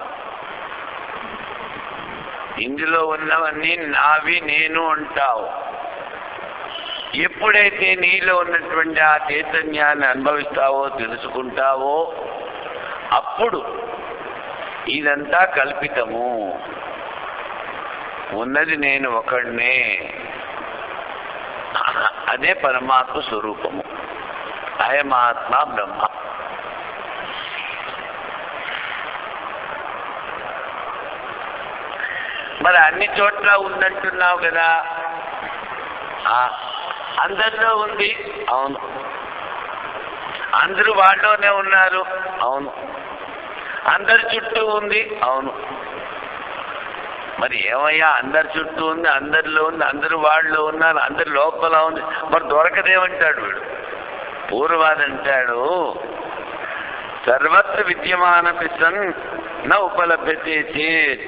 ఇందులో ఉన్నవన్నీ నావి నేను అంటావు. ఎప్పుడైతే నీలో ఉన్నటువంటి ఆ చైతన్యాన్ని అనుభవిస్తావో తెలుసుకుంటావో అప్పుడు ఇదంతా కల్పితము, ఉన్నది నేను ఒకడినే. అదే పరమాత్మ స్వరూపము, అయమాత్మ బ్రహ్మ. మరి అన్ని చోట్ల ఉందంటున్నావు కదా. అందరిలో ఉంది, అవును. అందరూ వాళ్ళలోనే ఉన్నారు, అవును. అందరి చుట్టూ ఉంది, అవును. మరి ఏమయ్యా, అందరి చుట్టూ ఉంది, అందరిలో ఉంది, అందరు వాళ్ళు ఉన్నారు, అందరి లోపల ఉంది, మరి దొరకదేమంటాడు వీడు. పూర్వాది అంటాడు, సర్వత్ర విద్యమానపి సన్ న ఉపలభ్యతే చేత్.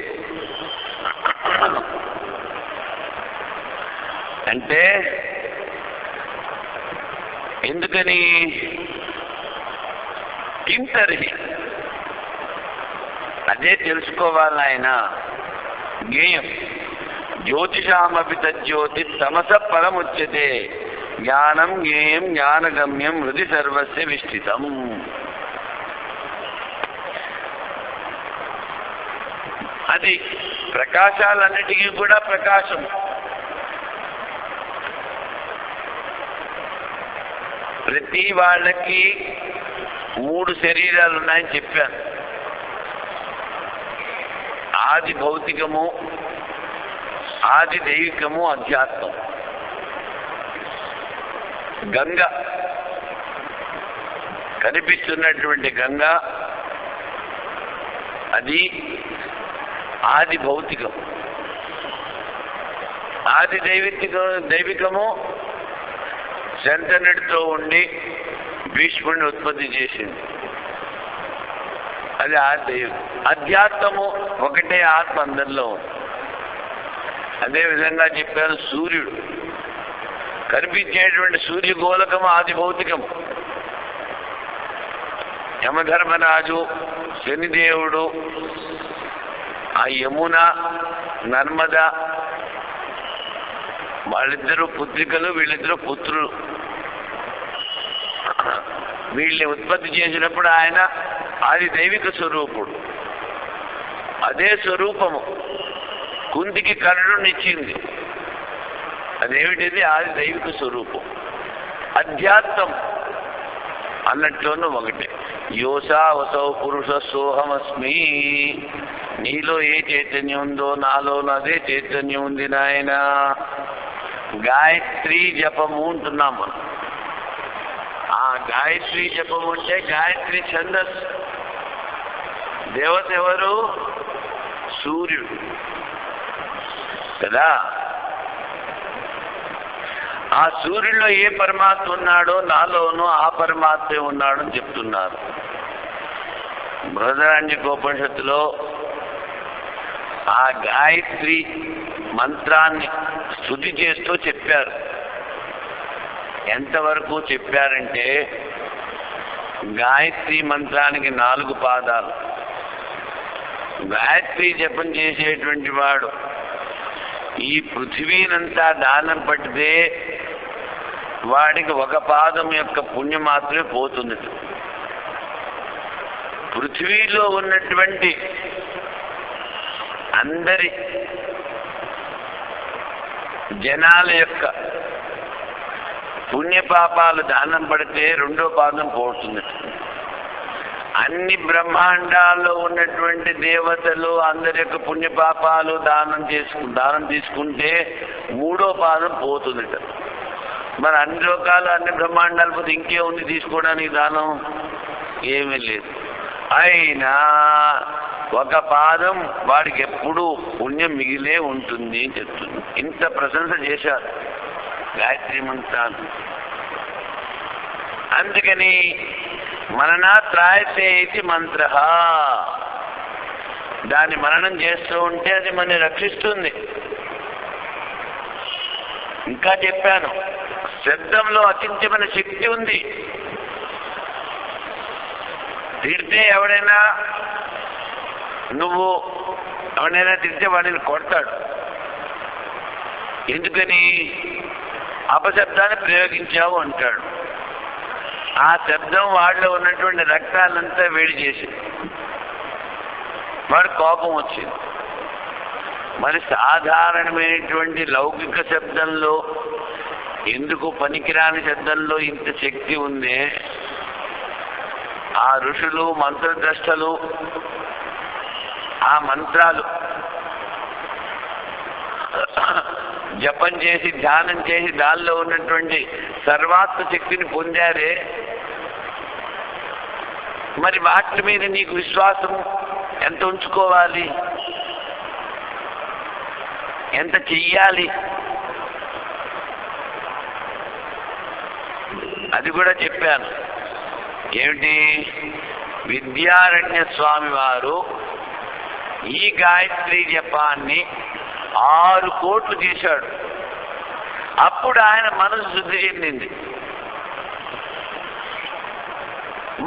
అంటే ఎందుకని? కిం తర్హి, అదే తెలుసుకోవాలి ఆయన. జ్ఞేయం జ్యోతిషామపి తజ్జ్యోతి తమస పరముచ్యతే జ్ఞానం జ్ఞేయం జ్ఞానగమ్యం హృది సర్వస్య విష్ఠితం. అది ప్రకాశాలన్నిటికీ కూడా ప్రకాశం. ప్రతి వాళ్ళకి 3 శరీరాలు ఉన్నాయని చెప్పాను. ఆది భౌతికము, ఆది దైవికము, అధ్యాత్మం. గంగ, కనిపిస్తున్నటువంటి గంగ అది ఆది భౌతికం. ఆది దైవికము శంతనుడితో ఉండి భీష్ముడిని ఉత్పత్తి చేసింది, అది ఆది దైవికం. అధ్యాత్మము ఒకటే ఆత్మ అందరిలో ఉంది. అదేవిధంగా చెప్పాను, సూర్యుడు, కనిపించేటువంటి సూర్యగోళకము ఆది భౌతికము. యమధర్మరాజు, శనిదేవుడు, ఆ యమున, నర్మద, వాళ్ళిద్దరూ పుత్రికలు, వీళ్ళిద్దరూ పుత్రులు. వీళ్ళని ఉత్పత్తి చేసినప్పుడు ఆయన ఆది దైవిక స్వరూపుడు. అదే స్వరూపము కుంతికి కర్ణునిచ్చింది. అదేమిటిది? ఆది దైవిక స్వరూపం. అధ్యాత్మం అన్నట్లోనూ ఒకటే. యోసావసౌ పురుష సోహమస్మి. నీలో ఏ చైతన్యం ఉందో నాలో అదే చైతన్యం ఉంది నాయన. గాయత్రి జపము ఉంటున్నాం మనం. ఆ గాయత్రి జపము అంటే గాయత్రి ఛందస్సు. దేవత ఎవరు? సూర్యుడు కదా. ఆ సూర్యుడిలో ఏ పరమాత్మ ఉన్నాడో నాలోనూ ఆ పరమాత్మే ఉన్నాడు అని చెప్తున్నారు. బృహదారణ్యకోపనిషత్తులో ఆ గాయత్రి మంత్రాన్ని స్తుతి చేస్తూ చెప్పారు. ఎంతవరకు చెప్పారంటే, గాయత్రి మంత్రానికి 4 పాదాలు. గాయత్రి జపం చేసేటువంటి వాడు ఈ పృథివీనంతా దానం పట్టితే వాడికి 1 పాదం యొక్క పుణ్యం మాత్రమే పోతుంది. పృథివీలో ఉన్నటువంటి అందరి జనాల యొక్క పుణ్యపాపాలు దానం పడితే 2వ పాదం పోతుంది. అన్ని బ్రహ్మాండాల్లో ఉన్నటువంటి దేవతలు అందరి యొక్క పుణ్యపాపాలు దానం తీసుకుంటే 3వ పాదం పోతుంది. మరి అన్ని లోకాలు అన్ని బ్రహ్మాండాలు పోతే ఇంకే ఉంది తీసుకోవడానికి దానం? ఏమీ లేదు. అయినా 1 పాదం వాడికి ఎప్పుడూ పుణ్యం మిగిలే ఉంటుంది అని చెప్తుంది. ఇంత ప్రశంస చేశారు గాయత్రి మంత్రాన్ని. అందుకని మననాత్రాయతే ఇది మంత్ర. దాన్ని మననం చేస్తూ ఉంటే అది మనని రక్షిస్తుంది. ఇంకా చెప్పాను, శబ్దంలో అచించమైన శక్తి ఉంది. తిడితే ఎవడైనా తిడితే వాడిని కొడతాడు. ఎందుకని? అపశబ్దాన్ని ప్రయోగించావు అంటాడు. ఆ శబ్దం వాళ్ళలో ఉన్నటువంటి రక్తాన్నంతా వేడి చేసి వాడు కోపం వచ్చింది. మరి సాధారణమైనటువంటి లౌకిక శబ్దంలో, ఎందుకు పనికిరాని శబ్దంలో ఇంత శక్తి ఉంది? ఆ ఋషులు మంత్రద్రష్టలు ఆ మంత్రాలు జపం చేసి ధ్యానం చేసి దానిలో ఉన్నటువంటి సర్వాత్మ శక్తిని పొందారే. మరి వాటి మీద నీకు విశ్వాసం ఎంత ఉంచుకోవాలి, ఎంత చెయ్యాలి? అది కూడా చెప్పాను. ఏమిటి? విద్యారణ్య స్వామి వారు ఈ గాయత్రి జపాన్ని 6 కోట్లు చేశాడు. అప్పుడు ఆయన మనసు శుద్ధి చెందింది.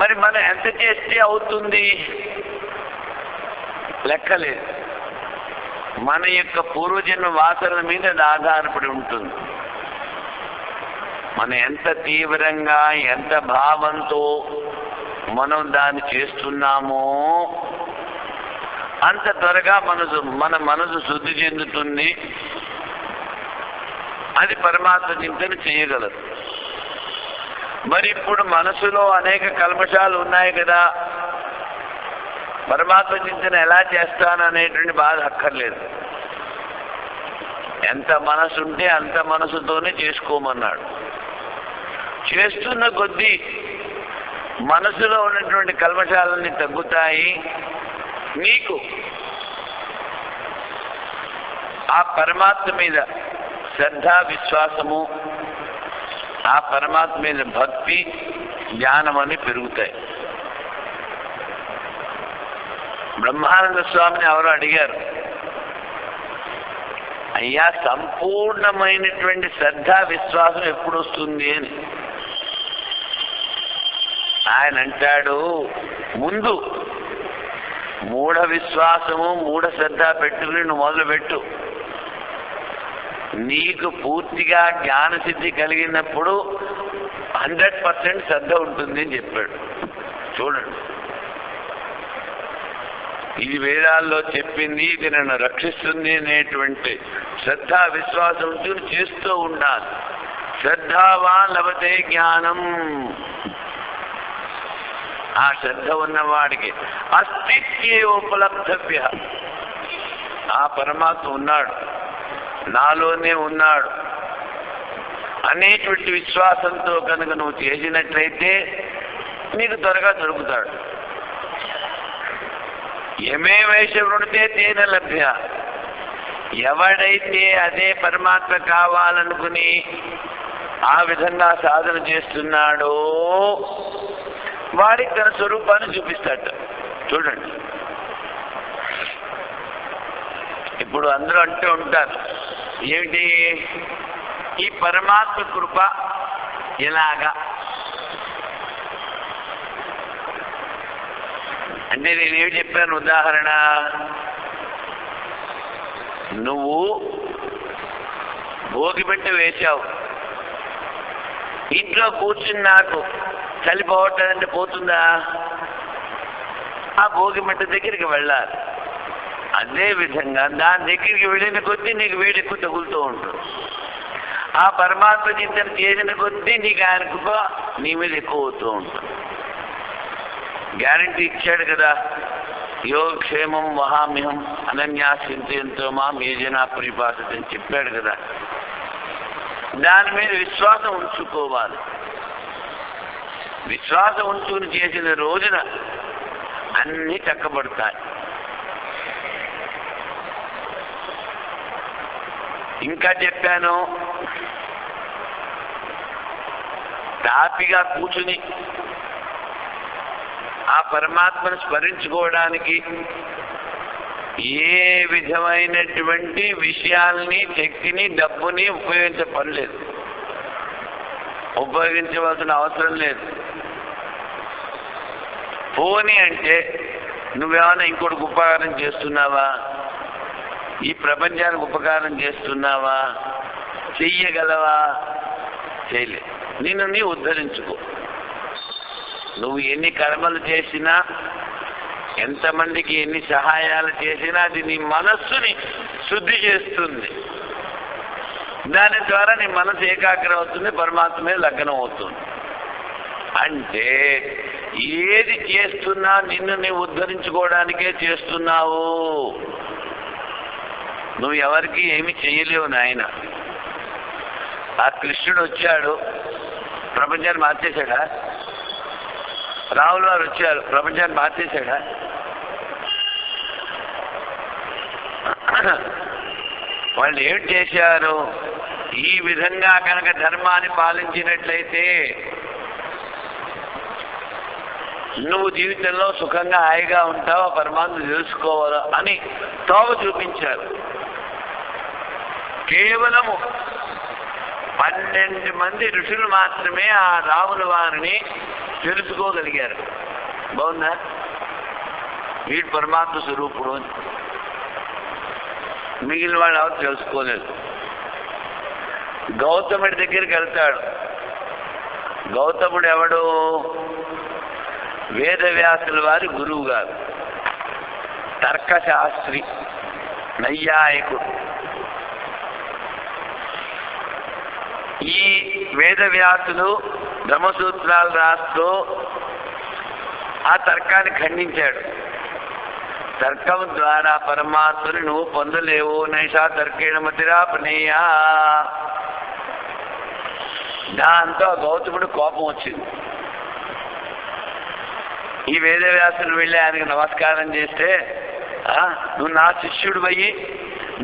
మరి మనం ఎంత చేస్తే అవుతుంది? లెక్కలేదు. మన యొక్క పూర్వజన్మ వాసనల మీద అది ఆధారపడి ఉంటుంది. మనం ఎంత తీవ్రంగా ఎంత భావంతో మనం దాన్ని చేస్తున్నామో అంత త్వరగా మన మనసు శుద్ధి చెందుతుంది. అది పరమాత్మ చింతన చేయగలదు. మరి ఇప్పుడు మనసులో అనేక కల్మషాలు ఉన్నాయి కదా, పరమాత్మ చింతన ఎలా చేస్తాననేటువంటి బాధ అక్కర్లేదు. ఎంత మనసు ఉంటే అంత మనసుతోనే చేసుకోమన్నాడు. చేస్తున్న కొద్దీ మనసులో ఉన్నటువంటి కల్మషాలన్నీ తగ్గుతాయి. నీకు ఆ పరమాత్మ మీద శ్రద్ధ విశ్వాసము, ఆ పరమాత్మ మీద భక్తి జ్ఞానం అని పెరుగుతాయి. బ్రహ్మానంద స్వామిని ఎవరు అడిగారు, అయ్యా సంపూర్ణమైనటువంటి శ్రద్ధ విశ్వాసం ఎప్పుడు వస్తుంది అని. ఆయన అంటాడు, ముందు మూఢ విశ్వాసము మూఢ శ్రద్ధ పెట్టుకుని నువ్వు మొదలుపెట్టు. నీకు పూర్తిగా జ్ఞానసిద్ధి కలిగినప్పుడు 100% శ్రద్ధ ఉంటుంది అని చెప్పాడు. చూడండి, ఇది వేదాల్లో చెప్పింది, ఇది నన్ను రక్షిస్తుంది అనేటువంటి శ్రద్ధ విశ్వాసం చేస్తూ ఉండాలి. శ్రద్ధావాన్ లభతే జ్ఞానం. ఆ శ్రద్ధ ఉన్నవాడికి అస్తిత్వే ఉపలబ్ధవ్య, ఆ పరమాత్మ ఉన్నాడు, నాలోనే ఉన్నాడు అనేటువంటి విశ్వాసంతో కనుక నువ్వు చేసినట్లయితే నీకు త్వరగా దొరుకుతాడు. యమే వైష వృణితే తేన లభ్య, ఎవడైతే అదే పరమాత్మ కావాలనుకుని ఆ విధంగా సాధన చేస్తున్నాడో వాడికి తన స్వరూపాన్ని చూపిస్తాడు. చూడండి, ఇప్పుడు అందరూ అంటూ ఉంటారు, ఏమిటి ఈ పరమాత్మ కృప ఎలాగా అంటే, నేనేమి చెప్పాను ఉదాహరణ, నువ్వు భోగిపెట్ట వేశావు, ఇంట్లో కూర్చుని నాకు చలి పోవట్లేదంటే పోతుందా? ఆ భోగిమంట దగ్గరికి వెళ్ళాలి. అదే విధంగా దాని దగ్గరికి వెళ్ళిన కొద్దీ నీకు వేడి ఎక్కువ తగులుతూ ఉంటుంది. ఆ పరమాత్మ చింతన చేసిన కొద్దీ నీకు ఆయన కృప నీ మీద ఎక్కువ అవుతూ ఉంటుంది. గ్యారంటీ ఇచ్చాడు కదా, యోగక్షేమం వహామ్యహం అనన్యాసింతో మాం ఏ జనా పరిభాషిత అని చెప్పాడు కదా. దాని మీద విశ్వాసం ఉంచుకోవాలి. విశ్వాసం ఉంచుకుని చేసిన రోజున అన్నీ చక్కబడతాయి. ఇంకా చెప్పాను, తాపిగా కూర్చుని ఆ పరమాత్మను స్మరించుకోవడానికి ఏ విధమైనటువంటి విషయాల్ని, శక్తిని, డబ్బుని ఉపయోగించే పని లేదు, ఉపయోగించవలసిన అవసరం లేదు. పోనీ అంటే నువ్వేమైనా ఇంకోటికి ఉపకారం చేస్తున్నావా? ఈ ప్రపంచానికి ఉపకారం చేస్తున్నావా? చెయ్యగలవా? చేయలే. నిన్ను నీ ఉద్ధరించుకో. నువ్వు ఎన్ని కర్మలు చేసినా, ఎంతమందికి ఎన్ని సహాయాలు చేసినా అది నీ మనస్సుని శుద్ధి చేస్తుంది. దాని ద్వారా నీ మనసు ఏకాగ్రం అవుతుంది, పరమాత్మే లగ్నం అవుతుంది. అంటే ఏది చేస్తున్నా నిన్ను నీవు ఉద్ధరించుకోవడానికే చేస్తున్నావు. నువ్వు ఎవరికి ఏమి చేయలేవు నాయన. ఆ కృష్ణుడు వచ్చాడు, ప్రపంచాన్ని మార్చేశాడా? రాముల వారు వచ్చారు, ప్రపంచాన్ని మార్చేశాడా? వాళ్ళు ఏమిటి చేశారు? ఈ విధంగా కనుక ధర్మాన్ని పాలించినట్లయితే నువ్వు జీవితంలో సుఖంగా హాయిగా ఉంటావు, పరమాత్మ తెలుసుకోవాలా అని తోవ చూపించారు. కేవలము 12 మంది ఋషులు మాత్రమే ఆ రాముల వారిని తెలుసుకోగలిగారు. బాగుందా? వీడు పరమాత్మ స్వరూపుడు అని. మిగిలిన వాళ్ళు ఎవరు తెలుసుకోలేదు. గౌతముడి దగ్గరికి వెళ్తాడు. గౌతముడు ఎవడు? వేదవ్యాసుల వారి గురువు గారు, తర్కశాస్త్రి, నైయాయికుడు. ఈ వేదవ్యాసులు బ్రహ్మసూత్రాలు రాస్తూ ఆ తర్కాన్ని ఖండించాడు. తర్కం ద్వారా పరమాత్మని నువ్వు పొందలేవు. నైషా తర్కేణ మతిరాపనేయా. దాంతో గౌతముడు కోపం వచ్చింది. ఈ వేదవ్యాసులు వెళ్ళి ఆయనకు నమస్కారం చేస్తే, నువ్వు నా శిష్యుడు పోయి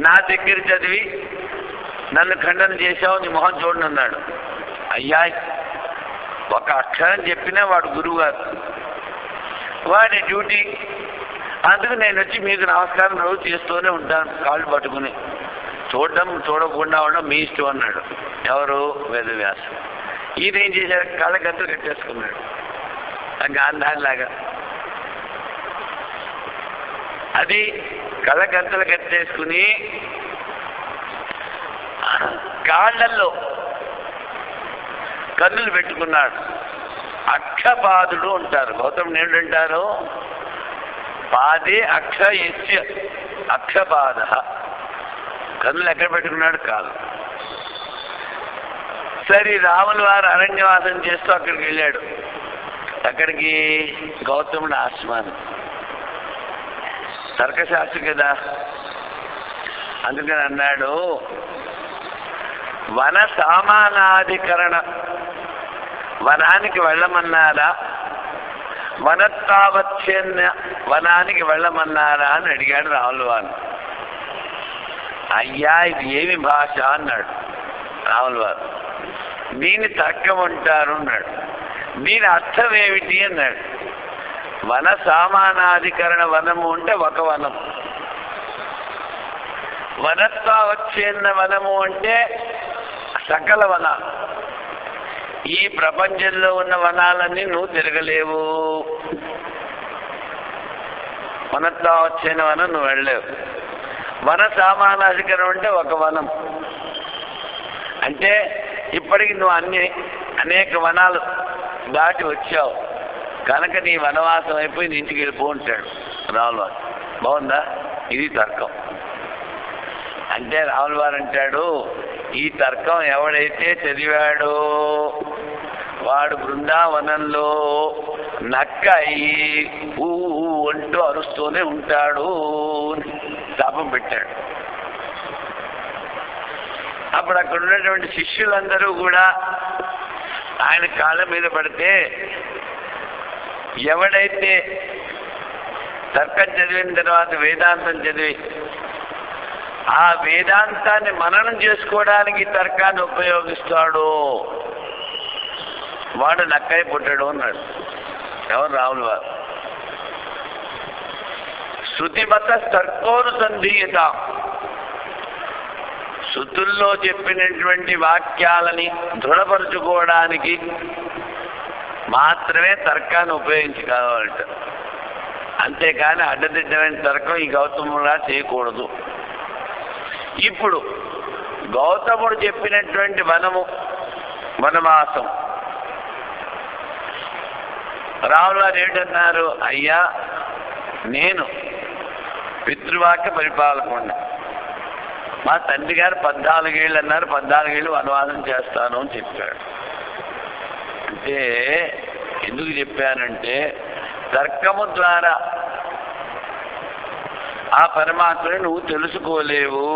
నా దగ్గర చదివి నన్ను ఖండన చేశావు, నీ మొహం చూడను అన్నాడు. అయ్యా, ఒక అక్షరం చెప్పినా వాడు గురువు గారు, వాడి డ్యూటీ. అందుకు నేను వచ్చి మీకు నమస్కారం రోజు చేస్తూనే ఉంటాను, కాళ్ళు పట్టుకుని. చూడడం చూడకుండా ఉండడం మీ ఇష్టం అన్నాడు. ఎవరు? వేదవ్యాసుడు. ఈయన ఏం చేశాడు? కాళ్ళ గంటలు కట్టేసుకున్నాడు, గాంధారిలాగా. అది కళ్ళ గంటలు కట్టేసుకుని కాళ్ళల్లో కన్నులు పెట్టుకున్నాడు. అక్షపాదుడు ఉంటారు. గౌతముడు ఏంటంటారు? పాదే అక్ష యస్య అక్షపాద. కన్నులు ఎక్కడ పెట్టుకున్నాడు? కాదు. సరే, రాముల వారు అరణ్యవాసం చేస్తూ అక్కడికి వెళ్ళాడు. అక్కడికి గౌతముడు ఆశ్రమాన్ని. తర్కశాస్త్రి కదా, అందుకని అన్నాడు వన సామానాధికరణ, వనానికి వెళ్ళమన్నారా, వనత్తావచ్ఛేన్న వనానికి వెళ్ళమన్నారా అని అడిగాడు రాముల వారు. అయ్యా ఇది ఏమి భాష అన్నాడు రాముల వారు. దీని తర్కం అంటారు అన్నాడు. దీని అర్థం ఏమిటి అన్నాడు. వన సామానాధికరణ వనము అంటే ఒక వనం, వనత్వావచ్ఛేన్న వనము అంటే సకల వనాలు. ఈ ప్రపంచంలో ఉన్న వనాలన్నీ నువ్వు తిరగలేవు. వనత్వావచ్ఛేన్న వనం నువ్వు వెళ్ళలేవు. వన సామానాధికరణం అంటే ఒక వనం అంటే ఇప్పటికి నువ్వు అనేక వనాలు దాటి వచ్చావు కనుక నీ వనవాసం అయిపోయి నీ ఇంటికి వెళ్ళిపో ఉంటాడు రాముల వారు. బాగుందా? ఇది తర్కం. అంటే రాముల వారు అంటాడు ఈ తర్కం ఎవడైతే చదివాడో వాడు బృందావనంలో నక్క అయ్యి ఊ అంటూ అరుస్తూనే ఉంటాడు శాపం పెట్టాడు. అప్పుడు అక్కడ ఉన్నటువంటి శిష్యులందరూ కూడా ఆయన కాళ్ళ మీద పడితే ఎవడైతే తర్కం చదివిన తర్వాత వేదాంతం చదివి ఆ వేదాంతాన్ని మననం చేసుకోవడానికి తర్కాన్ని ఉపయోగిస్తాడు వాడు నక్కై పుట్టాడు అన్నాడు. ఎవరు? రాముల వారు. శృతిమత తర్కోనుసంధీయత, శృతుల్లో చెప్పినటువంటి వాక్యాలని దృఢపరుచుకోవడానికి మాత్రమే తర్కాన్ని ఉపయోగించుకోవాలంట. అంతేకాని అడ్డదిడ్డమైన తర్కం ఈ గౌతములా చేయకూడదు. ఇప్పుడు గౌతముడు చెప్పినటువంటి వనవాసం రాముల వారు ఏంటన్నారు? అయ్యా నేను పితృవాక్య పరిపాలకుండా మా తండ్రి గారు 14 ఏళ్ళు అన్నారు, 14 ఏళ్ళు వనవాసం చేస్తాను అని చెప్పాడు. అంటే ఎందుకు చెప్పానంటే తర్కము ద్వారా ఆ పరమాత్మని నువ్వు తెలుసుకోలేవు.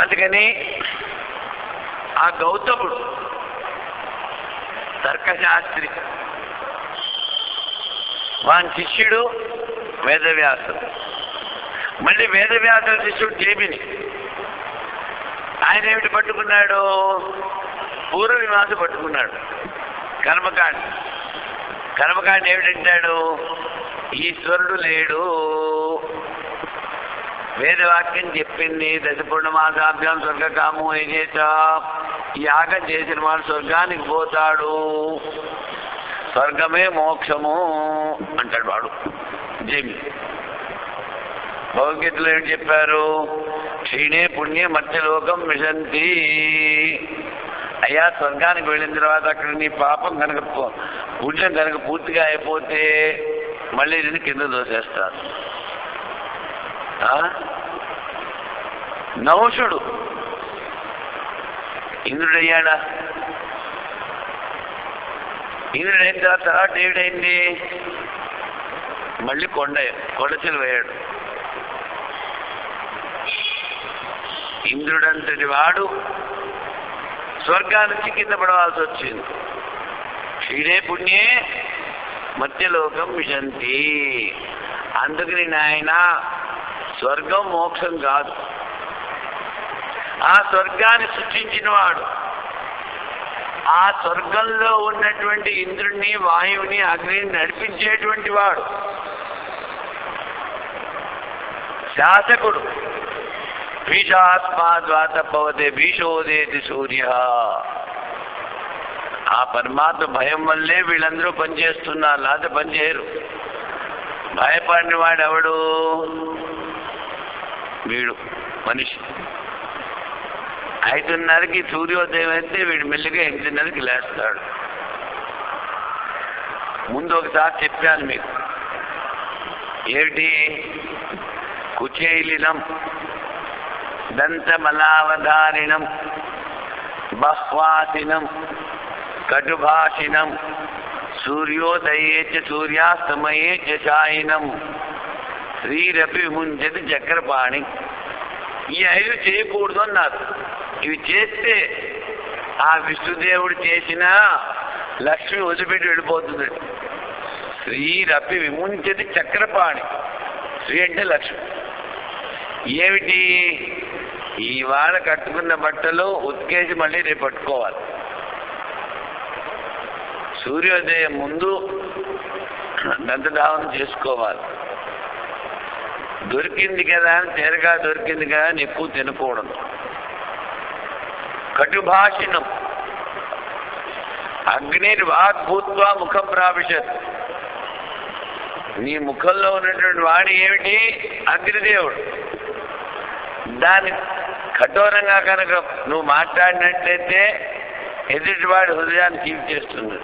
అందుకని ఆ గౌతముడు తర్కశాస్త్రి, వాని శిష్యుడు వేదవ్యాసుడు. మళ్ళీ వేదవ్యాసుడు శిష్యుడు జైమిని. ఆయన ఏమిటి పట్టుకున్నాడు? పూర్వమీమాంస పట్టుకున్నాడు. కర్మకాండ ఏమిటంటాడు? ఈశ్వరుడు లేడు. వేదవాక్యం చెప్పింది దశపూర్ణమాసాభ్యాం స్వర్గకాము ఏచేత, యాగం చేసిన వాడు స్వర్గానికి పోతాడు, స్వర్గమే మోక్షము అంటాడు వాడు జైమి. భగవద్గీతలో ఏమిటి చెప్పారు? క్షీణే పుణ్య మత్స్యలోకం విశంతి. అయ్యా స్వర్గానికి వెళ్ళిన తర్వాత అక్కడ నీ పాపం కనుక పుణ్యం కనుక పూర్తిగా అయిపోతే మళ్ళీ నేను కింద దోసేస్తాను. నహుషుడు ఇంద్రుడయ్యాడా? ఇంద్రుడైన తర్వాత ఏమిటైంది? మళ్ళీ కొండచిలు వేయాడు. ఇంద్రుడంతటి వాడు స్వర్గానికి కింద పడవలసి వచ్చింది. క్షీణే పుణ్యే మత్స్యలోకం విశంతి. అందుకని నాయన స్వర్గం మోక్షం కాదు. ఆ స్వర్గాన్ని సృష్టించిన వాడు, ఆ స్వర్గంలో ఉన్నటువంటి ఇంద్రుడిని, వాయువుని, అగ్నిని నడిపించేటువంటి వాడు శాసకుడు. భీషాస్మాద్వాత భవతే భీషోదేతి సూర్య. ఆ పరమాత్మ భయం వల్లే వీళ్ళందరూ పనిచేస్తున్నారు, లేకపోతే పనిచేయరు. భయపడిన వాడు ఎవడు? వీడు మనిషి. 5:30కి సూర్యోదయం అయితే వీడు మెల్లిగా 8:30కి లేస్తాడు. ముందు ఒకసారి చెప్పాను మీకు. ఏమిటి? కుచేలినం దంతమలావధారిణం బహ్వాసినం కటుభాషిణం సూర్యోదయే చ సూర్యాస్తమయే చ శాయినం శ్రీరపి విముంచతి చక్రపాణి. ఈ 5 చేయకూడదు అన్నారు. ఇవి చేస్తే ఆ విష్ణుదేవుడు చేసిన లక్ష్మి వదిలిపెట్టి వెళ్ళిపోతుంది. శ్రీరపి విముంచతి చక్రపాణి. శ్రీ అంటే లక్ష్మి. ఏమిటి? ఇవాళ కట్టుకున్న బట్టలు ఉతికేసి మళ్ళీ రేపు పట్టుకోవాలి. సూర్యోదయం ముందు దంతధావనం చేసుకోవాలి. దొరికింది కదా అని తేరగా దొరికింది కదా అని ఎక్కువ తినకూడదు. కటుభాషిణం అగ్నిర్వాగ్ భూత్వా ముఖం ప్రావిశత్. నీ ముఖంలో ఉన్నటువంటి వాడు ఏమిటి? అగ్నిదేవుడు. దాన్ని కఠోరంగా కనుక నువ్వు మాట్లాడినట్లయితే ఎదుటివాడి హృదయాన్ని తీపి చేస్తుంది.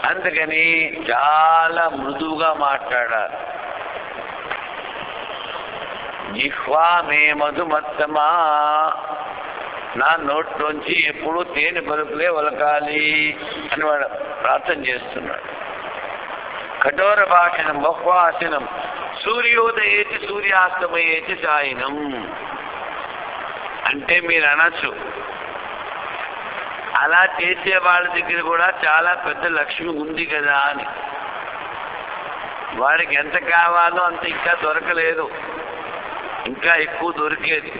అందుకని చాలా మృదువుగా మాట్లాడాలి. జిహ్వా మే మధుమత్తమా, నా నోట్లోంచి ఎప్పుడూ తేనె పలుకులే ఒలకాలి అని వాడు ప్రార్థన చేస్తున్నాడు. కఠోర భాషణం బహ్వాసనం సూర్యోదయేతి సూర్యాస్తమయేతి సాయనం. అంటే మీరు అనొచ్చు, అలా చేసే వాళ్ళ దగ్గర కూడా చాలా పెద్ద లక్ష్మి ఉంది కదా అని. వాడికి ఎంత కావాలో అంత ఇంకా దొరకలేదు, ఇంకా ఎక్కువ దొరికేది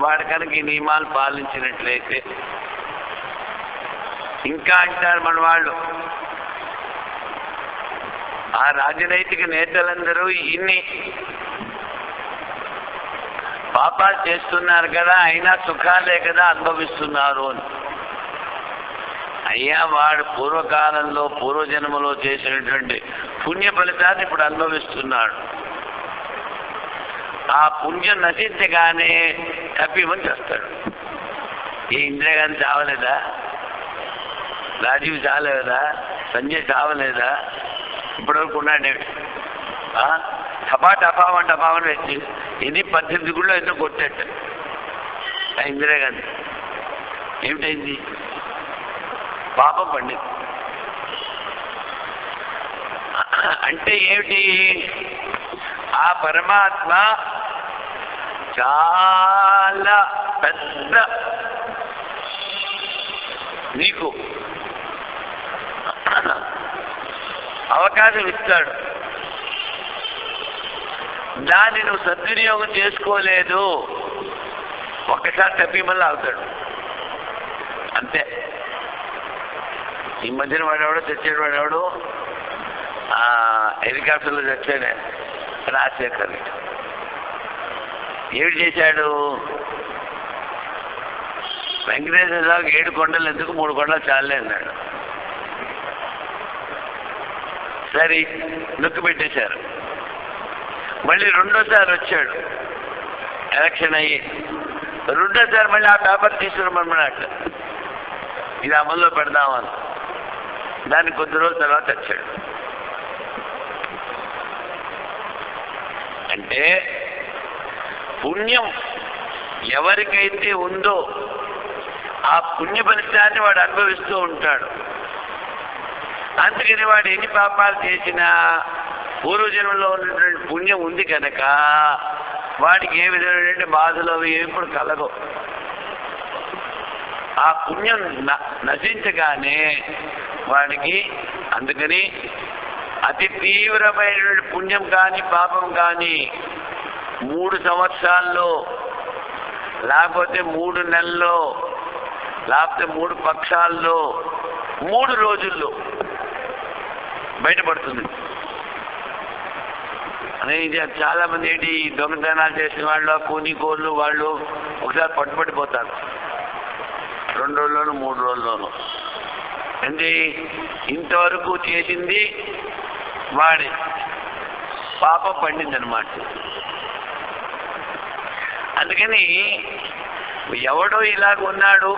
వాడి కనుక ఈ నియమాలు పాలించినట్లయితే. ఇంకా అంటారు మన వాళ్ళు, ఆ రాజనైతిక నేతలందరూ ఇన్ని పాపాలు చేస్తున్నారు కదా, అయినా సుఖాలే కదా అనుభవిస్తున్నారు అని. అయ్యా, వాడు పూర్వకాలంలో పూర్వజన్మలో చేసినటువంటి పుణ్య ఫలితాన్ని ఇప్పుడు అనుభవిస్తున్నాడు. ఆ పుణ్యం నశించగానే తప్పిమని చేస్తాడు. ఈ ఇందిరాగాంధీ చావలేదా? రాజీవ్ చావలేదా? సంజయ్ చావలేదా? ఇప్పటివరకు ఉన్నాడు. టపామని వచ్చి 18 గుళ్ళు ఎన్నో కొట్టాడు ఆ ఇందిరాగాంధీ. ఏమిటైంది? పాపం పండింది. అంటే ఏమిటి? ఆ పరమాత్మ చాలా పెద్ద నీకు అవకాశం ఇస్తాడు. దాన్ని నువ్వు సద్వినియోగం చేసుకోలేదు, ఒక్కసారి తప్పి మళ్ళీ అవుతాడు అంతే. ఈ మధ్యన వాడేవాడు తెచ్చాడు, వాడేవాడు హెలికాప్టర్లో తెచ్చాడే రాజశేఖర్. ఏమిటి చేశాడు? వెంకటేశ్వరరావుకి 7 కొండలు ఎందుకు, 3 కొండలు చాలే అన్నాడు. సరే నొక్కి పెట్టేశారు. మళ్ళీ రెండోసారి వచ్చాడు ఎలక్షన్ అయ్యి, రెండోసారి మళ్ళీ ఆ పేపర్ తీసుకురమ్మన్నాడు, ఇది అమల్లో పెడదామని. దాన్ని కొద్ది రోజుల తర్వాత వచ్చాడు. అంటే పుణ్యం ఎవరికైతే ఉందో ఆ పుణ్య ఫలితాన్ని వాడు అనుభవిస్తూ ఉంటాడు. అందుకని వాడు ఎన్ని పాపాలు చేసినా పూర్వజన్మలో ఉన్నటువంటి పుణ్యం ఉంది కనుక వాడికి ఏ విధమైనటువంటి బాధలు అవి ఎప్పుడు కలగవు. ఆ పుణ్యం నశించగానే వాడికి, అందుకని అతి తీవ్రమైనటువంటి పుణ్యం కానీ పాపం కానీ 3 సంవత్సరాల్లో, లేకపోతే 3 నెలల్లో, లేకపోతే 3 పక్షాల్లో, 3 రోజుల్లో బయటపడుతుంది. అనేది చాలా మంది ఏంటి దొంగతనాలు చేసిన వాళ్ళు, కూనీకోళ్ళు వాళ్ళు ఒకసారి పట్టుబడిపోతారు 2 రోజుల్లోనూ 3 రోజుల్లోనూ. అంటే ఇంతవరకు చేసింది వాడి పాపం పండింది అనమాట. అందుకని ఎవడో ఇలాగ ఉన్నాడు,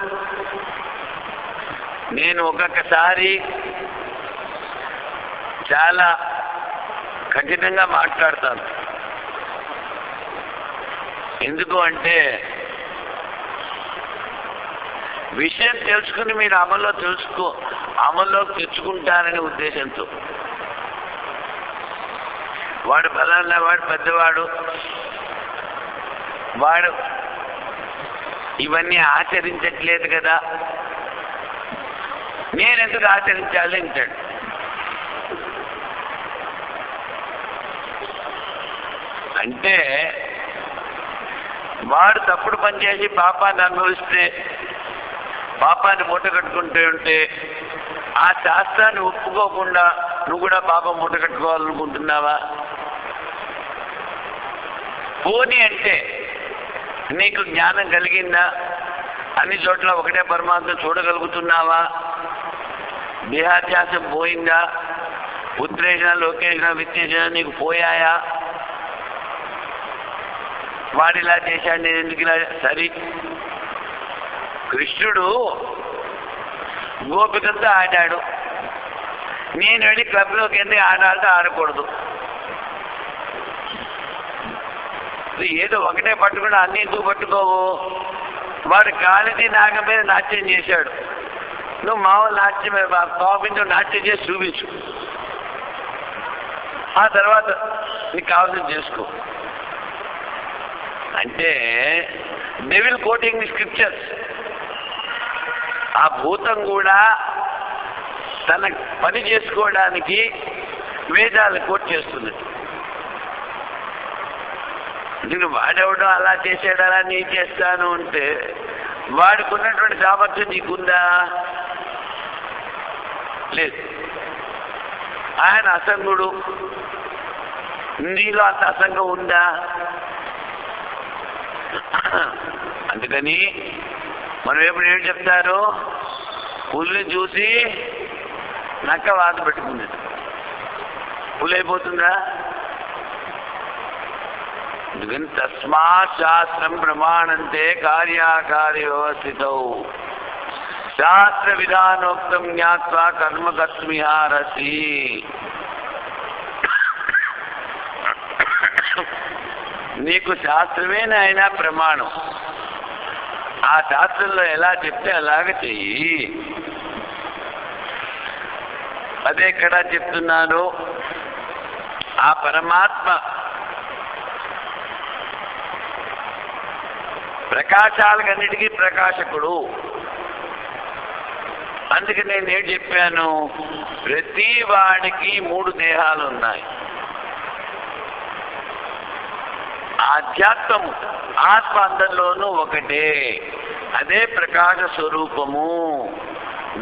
నేను ఒక్కొక్కసారి చాలా కఠినంగా మాట్లాడతాను. ఎందుకు అంటే విషయం తెలుసుకుని మీరు అమల్లోకి తెచ్చుకుంటారనే ఉద్దేశంతో. వాడు ఫలానా వాడు పెద్దవాడు, వాడు ఇవన్నీ ఆచరించట్లేదు కదా, నేనెందుకు ఆచరించాలి అంటాడు. అంటే వాడు తప్పుడు పనిచేసి పాపాన్ని అనుభవిస్తే, పాపాన్ని మూట కట్టుకుంటూ ఉంటే, ఆ శాస్త్రాన్ని ఒప్పుకోకుండా నువ్వు కూడా పాపం మూట కట్టుకోవాలనుకుంటున్నావా? పోనీ అంటే నీకు జ్ఞానం కలిగిందా? అన్ని చోట్ల ఒకటే పరమాత్మ చూడగలుగుతున్నావా? దేహాధ్యాసం పోయిందా? ఉద్రేషణ, లోకేషణ, విత్తేషణ నీకు పోయాయా? వాడిలా చేశాడు, నేను ఎందుకు ఇలా? సరి, కృష్ణుడు గోపికలతో ఆడాడు, నేను వెళ్ళి క్లబ్లోకి వెళ్ళి ఆడాలతో ఆడకూడదు. ఏదో ఒకటే పట్టుకుని అన్ని ఎందుకు పట్టుకోవు? వాడు కాలిది నాగ మీద నాట్యం చేశాడు, నువ్వు మామూలు నాట్యం కాపించు, నాట్యం చేసి చూపించు, ఆ తర్వాత నీకు కావాల్సింది చేసుకో. అంటే డెవిల్ కోటింగ్ ది స్క్రిప్చర్స్. ఆ భూతం కూడా తన పని చేసుకోవడానికి వేదాలు కోట్ చేస్తుంది. నేను వాడెవడో అలా చేసాడు, అలా నేను చేస్తాను అంటే వాడికి ఉన్నటువంటి సామర్థ్యం నీకుందా? లేదు. ఆయన అసంగుడు, నీలో అంత అసంగం ఉందా? అందుకని మనం ఎప్పుడు ఏం చెప్తారు, పుల్ని చూసి నక్క వాత పెట్టుకుంది, పులి అయిపోతుందా? అందుకని తస్మాత్ శాస్త్రం ప్రమాణంతే కార్యాకార్య వ్యవస్థితౌ శాస్త్ర విధానోక్తం జ్ఞాత్వా కర్మ కర్తుమిహారసి. నీకు శాస్త్రమే నాయన ప్రమాణం, ఆ శాస్త్రంలో ఎలా చెప్తే అలాగ చెయ్యి. అదే ఎక్కడ చెప్తున్నాను, ఆ పరమాత్మ ప్రకాశాలకన్నిటికీ ప్రకాశకుడు. అందుకే నేను ఏం చెప్పాను, ప్రతి వాడికి 3 దేహాలు ఉన్నాయి. ఆధ్యాత్మము ఆత్మ అందరిలోనూ ఒకటే, అదే ప్రకాశ స్వరూపము.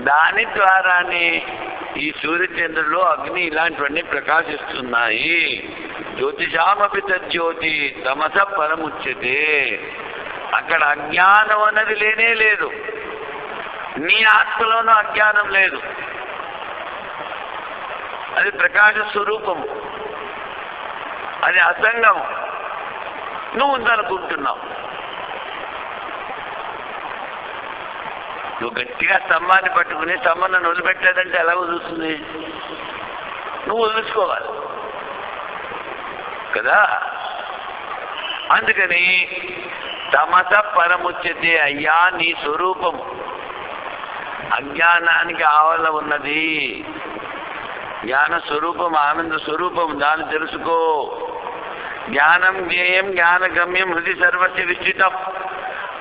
దాని ద్వారానే ఈ సూర్యచంద్రులు, అగ్ని ఇలాంటివన్నీ ప్రకాశిస్తున్నాయి. జ్యోతిషామపి తజ్జ్యోతి తమస పరముచ్యతే. అక్కడ అజ్ఞానం అన్నది లేనే లేదు, నీ ఆత్మలోనూ అజ్ఞానం లేదు, అది ప్రకాశ స్వరూపము, అది అసంగం. నువ్వు ఉందనుకుంటున్నావు. నువ్వు గట్టిగా స్తంభాన్ని పట్టుకుని స్తంభాన్ని వదిలిపెట్టేదంటే ఎలా వదులుతుంది? నువ్వు వదులుకోవాలి కదా. అందుకని తమస పరముచ్యతే, అయ్యా నీ స్వరూపం అజ్ఞానానికి ఆవల ఉన్నది. జ్ఞాన స్వరూపం, ఆనంద స్వరూపం, దాన్ని తెలుసుకో. జ్ఞానం జ్ఞేయం జ్ఞానగమ్యం హృది సర్వస్య విస్థితం.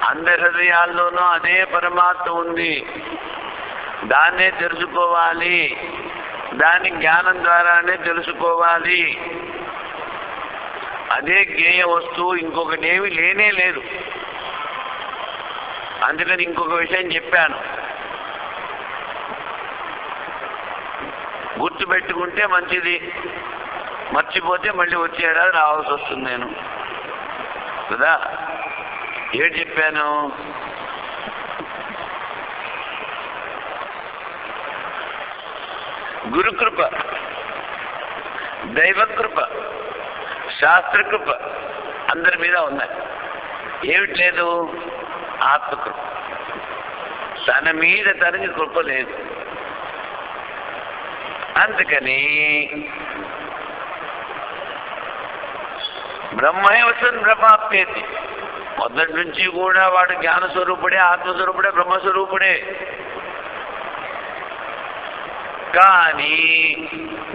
అందరి హృదయాల్లోనూ అదే పరమాత్మ ఉంది, దాన్నే తెలుసుకోవాలి, దాన్ని జ్ఞానం ద్వారానే తెలుసుకోవాలి. అదే జ్ఞేయ వస్తువు, ఇంకొకటి ఏమి లేనే లేదు. అందుకని ఇంకొక విషయం చెప్పాను, గుర్తు పెట్టుకుంటే మంచిది, మర్చిపోతే మళ్ళీ వచ్చే ఏడాది రావాల్సి వస్తుంది నేను కదా. ఏం చెప్పాను, గురుకృప, దైవకృప, శాస్త్రకృప అందరి మీద ఉన్నాయి. ఏమిటి లేదు? ఆత్మకృప. తన మీద తనకి కృప లేదు. అందుకని బ్రహ్మైవ సన్ బ్రహ్మాప్యేతి, మొదటి నుంచి కూడా వాడు జ్ఞానస్వరూపుడే, ఆత్మస్వరూపుడే, బ్రహ్మస్వరూపుడే. కానీ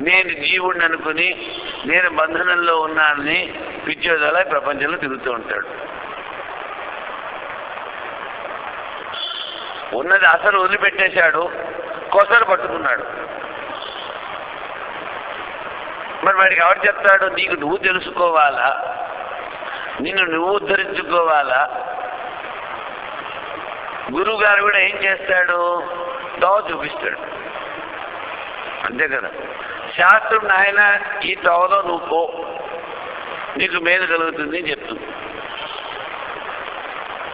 నేను జీవుడిని అనుకుని నేను బంధనంలో ఉన్నానని పిచ్చోదల ప్రపంచంలో తిరుగుతూ ఉంటాడు. ఉన్నది అసలు వదిలిపెట్టేశాడు, కొసరు పట్టుకున్నాడు. మరి వాడికి ఎవరు చెప్తాడు? నీకు నువ్వు తెలుసుకోవాలా, నిన్ను నువ్వు ఉద్ధరించుకోవాలా. గురువు గారు కూడా ఏం చేస్తాడు? దోవ చూపిస్తాడు, అంతే కదా. శాస్త్రం నాయన ఈ తోవలో నువ్వు పో, నీకు మేలు కలుగుతుంది అని చెప్తుంది.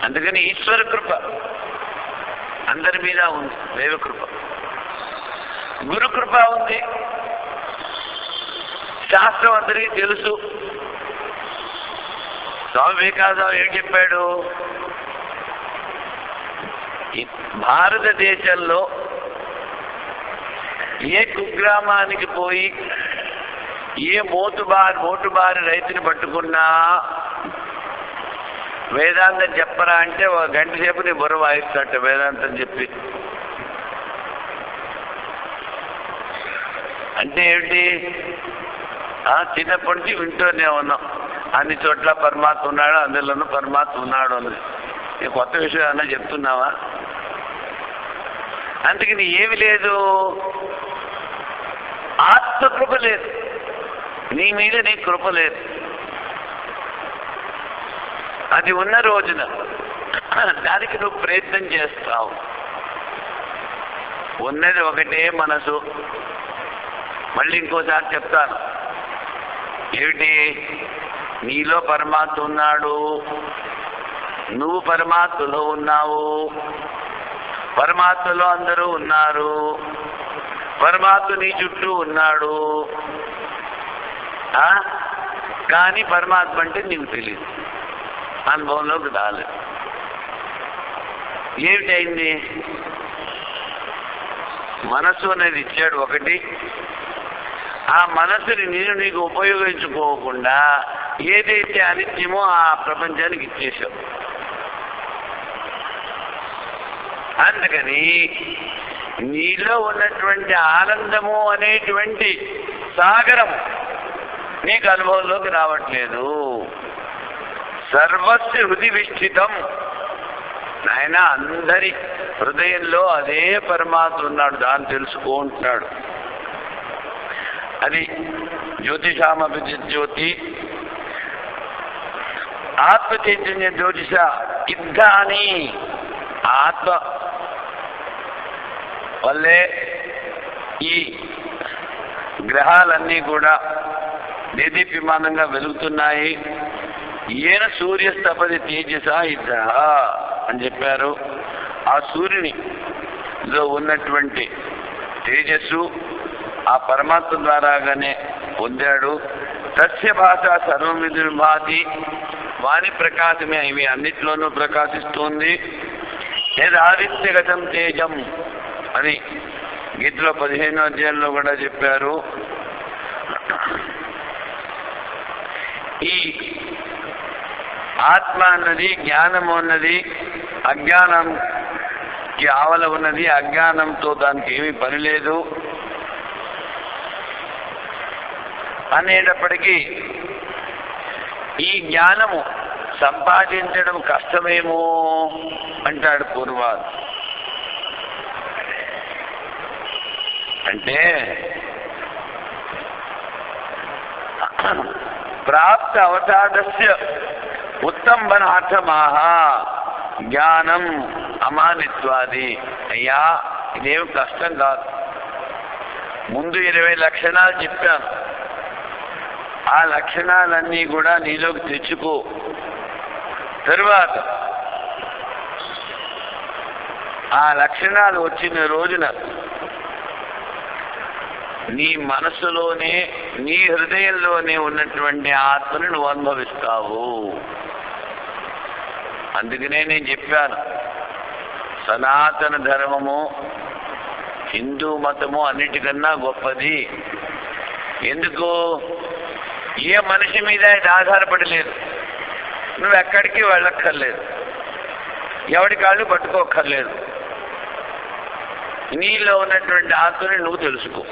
అందుకని ఈశ్వర కృప అందరి మీద ఉంది, దైవకృప. గురు కృప ఉంది, శాస్త్రం అందరికీ తెలుసు. స్వామి వివేకానంద ఏం చెప్పాడు? ఈ భారతదేశంలో ఏ కుగ్రామానికి పోయి ఏ మోటుబారి రైతుని పట్టుకున్నా వేదాంతం చెప్పరా అంటే ఒక గంట సేపు నీ బుర్ర వాయిస్తాట వేదాంతం చెప్పి. అంటే ఏమిటి? చిన్నప్పటి నుంచి వింటూనే ఉన్నాం, అన్ని చోట్ల పరమాత్మ ఉన్నాడు, అందులోనూ పరమాత్మ ఉన్నాడు అని. నీ కొత్త విషయం అన్నా చెప్తున్నావా? అందుకని ఏమి లేదు, ఆత్మకృప లేదు, నీ మీద నీ కృప లేదు. అది ఉన్న రోజున దానికి నువ్వు ప్రయత్నం చేస్తావు. ఉన్నది ఒకటే మనసు. మళ్ళీ ఇంకోసారి చెప్తాను, ఏమిటి? నీలో పరమాత్మ ఉన్నాడు, నువ్వు పరమాత్మలో ఉన్నావు, పరమాత్మలో అందరూ ఉన్నారు, పరమాత్మ నీ చుట్టూ ఉన్నాడు. కానీ పరమాత్మ అంటే నీకు తెలియదు, అనుభవంలోకి రాలేదు. ఏమిటైంది? మనస్సు అనేది ఇచ్చాడు ఒకటి, ఆ మనస్సుని నీకు ఉపయోగించుకోకుండా ఏదైతే అనిత్యమో ఆ ప్రపంచానికి ఇచ్చేసావు. అందుకని నీలో ఉన్నటువంటి ఆనందము అనేటువంటి సాగరము నీకు అనుభవంలోకి రావట్లేదు. సర్వస్య హృది విష్ఠితం. నాయన అందరి హృదయంలో అదే పరమాత్మ ఉన్నాడు, దాన్ని తెలుసుకుంటున్నాడు. అది జ్యోతిషామపి జ్యోతి, ఆత్మ చైతన్య జ్యోతిష ఇద్దాని. ఆత్మ వల్లే ఈ గ్రహాలన్నీ కూడా దేదీప్యమానంగా వెలుగుతున్నాయి. ఈయన సూర్యస్తపది తేజస ఇద్ద అని చెప్పారు. ఆ సూర్యునిలో ఉన్నటువంటి తేజస్సు ఆ పరమాత్మ ద్వారాగానే పొందాడు. తస్య భాష సర్వం విదుర్భాతి, వాణి ప్రకాశమే ఇవి అన్నిట్లోనూ ప్రకాశిస్తుంది. యదాదిత్యగతం తేజం అని గీతలో 15వ అధ్యాయంలో కూడా చెప్పారు. ఈ ఆత్మ అన్నది, జ్ఞానము అన్నది అజ్ఞానంకి ఆవల ఉన్నది. అజ్ఞానంతో దానికి ఏమీ పని లేదు అనేటప్పటికీ ఈ జ్ఞానము సంపాదించడం కష్టమేమో అంటాడు పూర్వాలు. అంటే ప్రాప్త అవతాదస్య ఉత్తంబనార్థమాహ జ్ఞానం అమానిత్వాది. అయ్యా ఇదేమి కష్టం కాదు. ముందు 20 లక్షణాలు చెప్పాను. ఆ లక్షణాలన్నీ కూడా నీలోకి తెచ్చుకో. తరువాత ఆ లక్షణాలు వచ్చిన రోజున నీ మనసులోనే, నీ హృదయంలోనే ఉన్నటువంటి ఆత్మను నువ్వు అనుభవిస్తావు. అందుకనే నేను చెప్పాను, సనాతన ధర్మము హిందూ మతము అన్నిటికన్నా గొప్పది. ఎందుకు? ఏ మనిషి మీద ఇది ఆధారపడి లేదు. నువ్వు ఎక్కడికి వెళ్ళక్కర్లేదు, ఎవడి కాళ్ళు పట్టుకోక్కర్లేదు. నీలో ఉన్నటువంటి ఆత్మని నువ్వు తెలుసుకో.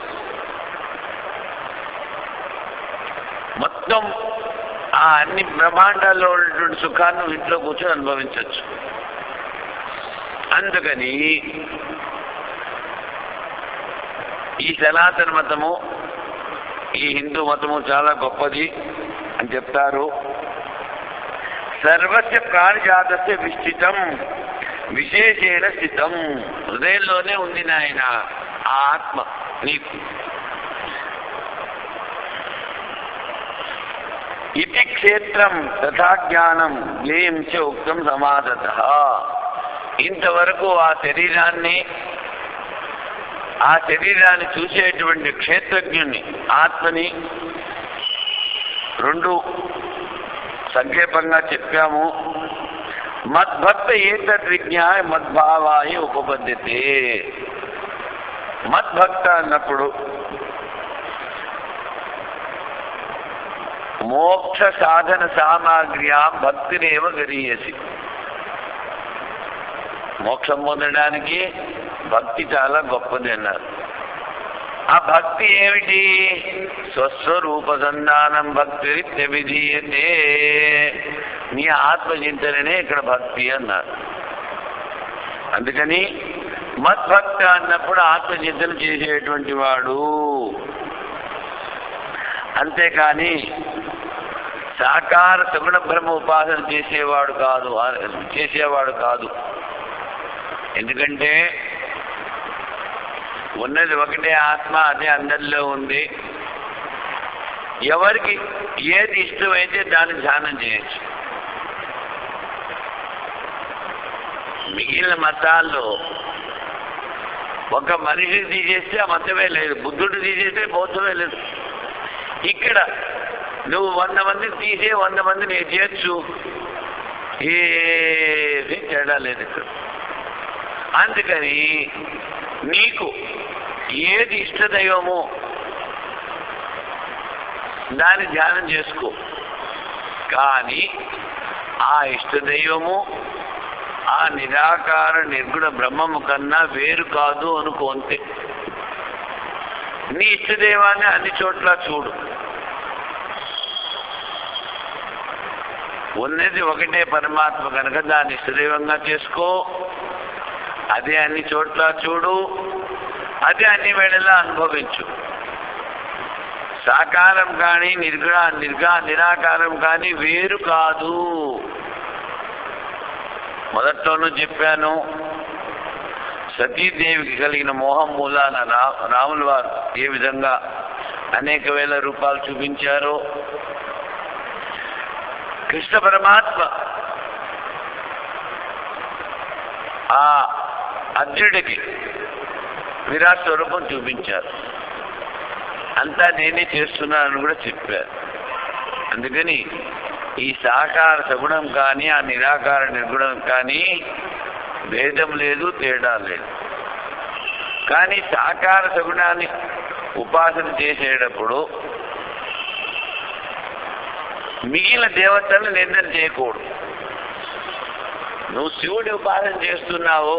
మొత్తం ఆ అన్ని బ్రహ్మాండాల్లో ఉన్నటువంటి సుఖాన్ని నువ్వు ఇంట్లో కూర్చొని అనుభవించవచ్చు. అందుకని ఈ సనాతన మతము, ఈ హిందూ మతము చాలా గొప్పది అని చెప్తారు. సర్వస్య ప్రాణిజాతస్య విస్థితం విశేషేణ స్థితం. హృదయంలోనే ఉంది నాయన ఆ ఆత్మ నీకు. ఇతి క్షేత్రం తథా జ్ఞానం జ్ఞేయం చ ఉక్తం సమాధతః. ఇంతవరకు ఆ శరీరాన్ని చూసేటువంటి క్షేత్రజ్ఞుని ఆత్మని రెండు సంక్షేపంగా చెప్పాము. మద్భక్త ఏతద్విజ్ఞాయ మద్భావాయ ఉపపద్యతే. మద్భక్త అన్నప్పుడు మోక్ష సాధన సామాగ్ర్యా భక్తిరేవ గరీయసి. మోక్షం పొందడానికి భక్తి చాలా గొప్పది అన్నారు. ఆ భక్తి ఏమిటి? స్వస్వరూపసంధానం భక్తిరిత్యభిధీయతే. నీ ఆత్మచింతననే ఇక్కడ భక్తి అన్నారు. అందుకని మద్భక్త అన్నప్పుడు ఆత్మచింతన చేసేటువంటి వాడు. అంతేకాని సాకార సగుణ బ్రహ్మ ఉపాసన చేసేవాడు కాదు. ఎందుకంటే ఉన్నది ఒకటే ఆత్మ, అదే అందరిలో ఉంది. ఎవరికి ఏది ఇష్టమైతే దాన్ని ధ్యానం చేయొచ్చు. మిగిలిన మతాల్లో ఒక మనిషిని తీసేస్తే ఆ మతమే లేదు, బుద్ధుడు తీసేస్తే బౌద్ధమే లేదు. ఇక్కడ నువ్వు 100 మందిని తీసే 100 మందిని చేయొచ్చు, ఏది తేడా లేదు ఇక్కడ. అందుకని నీకు ఏది ఇష్టదైవమో దాన్ని ధ్యానం చేసుకో. కానీ ఆ ఇష్టదైవము ఆ నిరాకార నిర్గుణ బ్రహ్మము కన్నా వేరు కాదు అనుకో. అంతే. నీ ఇష్టదైవాన్ని అన్ని చోట్ల చూడు. ఉన్నది ఒకటే పరమాత్మ కనుక దాన్ని ఇష్టదైవంగా చేసుకో. అదే అన్ని చోట్ల చూడు, అదే అన్ని వేళలా అనుభవించు. సాకారం కానీ నిరాకారం కానీ వేరు కాదు. మొదట్లోనూ చెప్పాను, సతీదేవికి కలిగిన మోహం మూలాన రాముల వారు ఏ విధంగా అనేక వేల రూపాలు చూపించారో, కృష్ణ పరమాత్మ ఆ అర్జునుడికి విరాట్ స్వరూపం చూపించారు. అంతా నేనే చేస్తున్నానని కూడా చెప్పారు. అందుకని ఈ సాకార సగుణం కానీ ఆ నిరాకార నిర్గుణం కానీ భేదం లేదు, తేడా లేదు. కానీ సాకార సగుణాన్ని ఉపాసన చేసేటప్పుడు మిగిలిన దేవతలను నిందన చేయకూడదు. నువ్వు శివుడి ఉపాసన చేస్తున్నావు,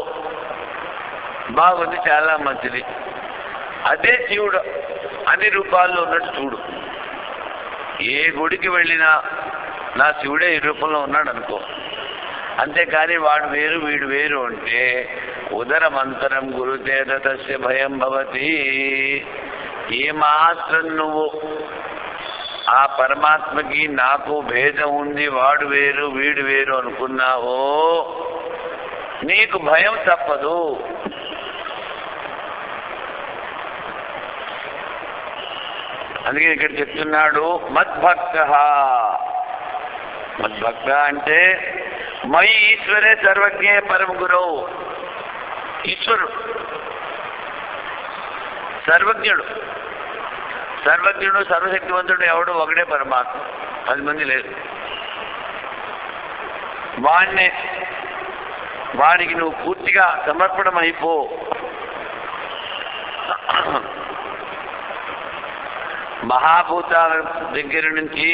బాగుంది, చాలా మంచిది. అదే శివుడు అన్ని రూపాల్లో ఉన్నట్టు చూడు. ఏ గుడికి వెళ్ళినా నా శివుడే ఈ రూపంలో ఉన్నాడు అనుకో. అంతేకాని వాడు వేరు వీడు వేరు అంటే ఉదరమంతరం గురుతేజ తస్య భయం భవతి. ఏమాత్రం నువ్వు ఆ పరమాత్మకి నాకు భేదం ఉంది, వాడు వేరు వీడు వేరు అనుకున్నావో నీకు భయం తప్పదు. అందుకే ఇక్కడ చెప్తున్నాడు మద్భక్త. మద్భక్త అంటే మయి ఈశ్వరే సర్వజ్ఞే పరమ గురువు. ఈశ్వరుడు సర్వజ్ఞుడు. సర్వజ్ఞుడు సర్వశక్తివంతుడు ఎవడు? ఒకడే పరమాత్మ, 10 మంది లేదు. వాడికి నువ్వు పూర్తిగా సమర్పణం అయిపో. మహాభూతాల దగ్గర నుంచి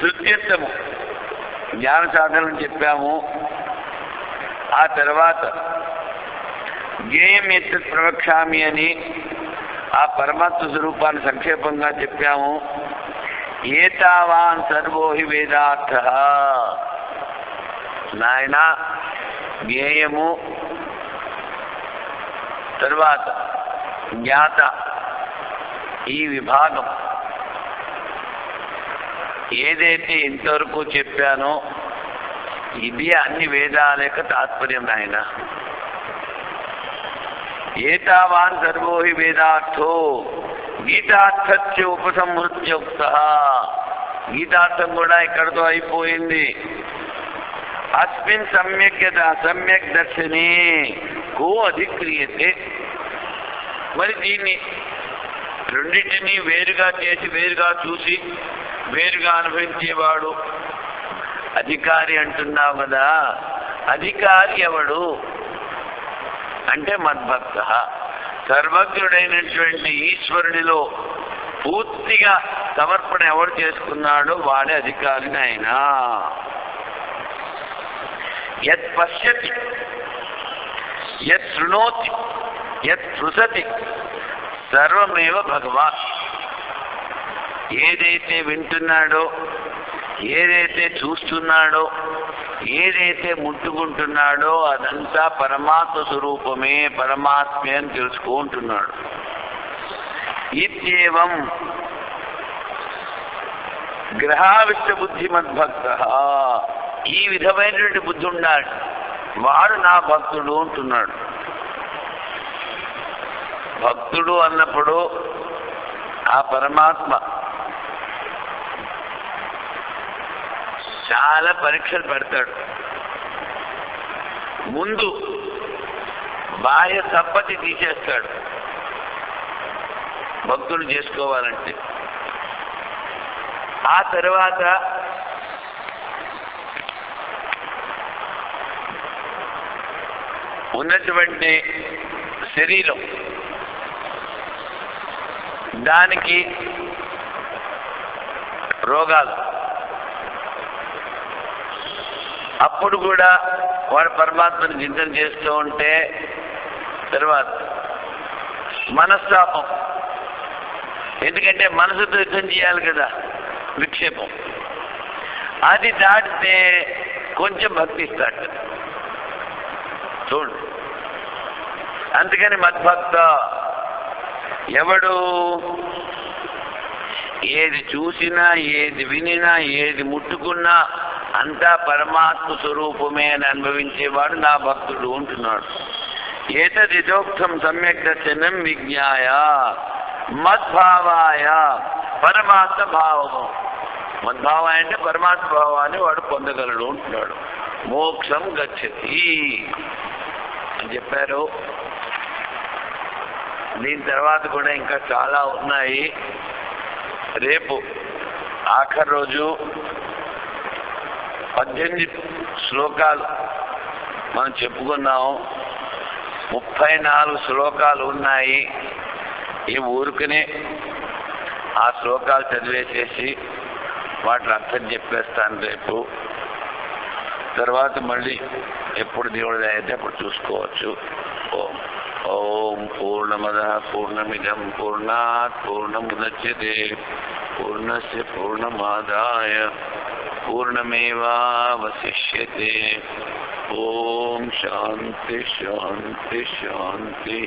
ధృత్యత్వము జ్ఞాన సాధనలు చెప్పాము. ఆ తర్వాత జ్ఞేయం ఎత్తత్ ప్రవక్ష్యామి అని ఆ పరమాత్మ స్వరూపాన్ని సంక్షేపంగా చెప్పాము. ఏతావాన్ సర్వో హి వేదార్థ. నాయన జ్ఞేయము తర్వాత జ్ఞాత ఈ విభాగం ఏదైతే ఇంతవరకు చెప్పానో ఇది అన్ని వేదాల యొక్క తాత్పర్యం నాయన. ఏతావాన్ సర్వో హి వేదార్థో గీతార్థస్య ఉపసంహృత్యుక్త. గీతార్థం కూడా ఇక్కడతో అయిపోయింది. అస్మిన్ సమ్యక్ దర్శనే కో అధిక్రియతే. మరి దీన్ని రెండింటినీ వేరుగా చేసి వేరుగా చూసి వేరుగా అనుభవించేవాడు అధికారి అంటున్నావు కదా. అధికారి ఎవడు అంటే మద్భక్త. సర్వజ్ఞుడైనటువంటి ఈశ్వరుడిలో పూర్తిగా సమర్పణ ఎవడు చేసుకున్నాడో వాడే అధికారిని ఆయన. యత్ పశ్యతి యత్ శృణోతి యత్ స్పృశతి సర్వమేవ భగవాన్. ఏదైతే వింటున్నాడో, ఏదైతే చూస్తున్నాడో, ఏదైతే ముట్టుకుంటున్నాడో అదంతా పరమాత్మ స్వరూపమే, పరమాత్మే అని తెలుసుకుంటున్నాడు. ఇత్యేవం గ్రహావిష్ట బుద్ధి మద్భక్త. ఈ విధమైనటువంటి బుద్ధి ఉన్నాడు వాడు నా భక్తుడు అంటున్నాడు. భక్తుడు అన్నప్పుడు ఆ పరమాత్మ చాలా పరీక్షలు పెడతాడు. ముందు బాహ్య సంపత్తి తీసేస్తాడు భక్తుడు చేసుకోవాలంటే. ఆ తర్వాత ఉన్నటువంటి శరీరం దానికి రోగాలు, అప్పుడు కూడా వాడు పరమాత్మని చింతన చేస్తూ ఉంటే తర్వాత మనస్తాపం, ఎందుకంటే మనసుతో యుద్ధం చేయాలి కదా, విక్షేపం, అది దాటితే కొంచెం భక్తి ఇస్తాడు చూడు. అందుకని మద్భక్త ఎవడు ఏది చూసినా ఏది వినినా ఏది ముట్టుకున్నా అంతా పరమాత్మ స్వరూపమే అని అనుభవించేవాడు నా భక్తుడు అంటున్నాడు. ఏతదిదోక్తం సమ్యక్ దర్శనం విజ్ఞాయ మద్భావాయ పరమాత్మ భావము. మద్భావాయ అంటే పరమాత్మ భావాన్ని వాడు పొందగలడు అంటున్నాడు. మోక్షం గచ్చతి అని చెప్పారు. దీని తర్వాత కూడా ఇంకా చాలా ఉన్నాయి. రేపు ఆఖరి రోజు 18 శ్లోకాలు మనం చెప్పుకున్నాం. 34 శ్లోకాలు ఉన్నాయి. ఈ ఊరుకునే ఆ శ్లోకాలు చదివేసేసి వాటిని అర్థం చెప్పేస్తాను రేపు. తర్వాత మళ్ళీ ఎప్పుడు దేవుడి అయితే అప్పుడు చూసుకోవచ్చు. ఓం పూర్ణమదః పూర్ణమిదం పూర్ణాత్ పూర్ణముదచ్యతే పూర్ణస్య పూర్ణమాదాయ పూర్ణమేవావశిష్యతే. ఓం శాంతి శాంతి శాంతి.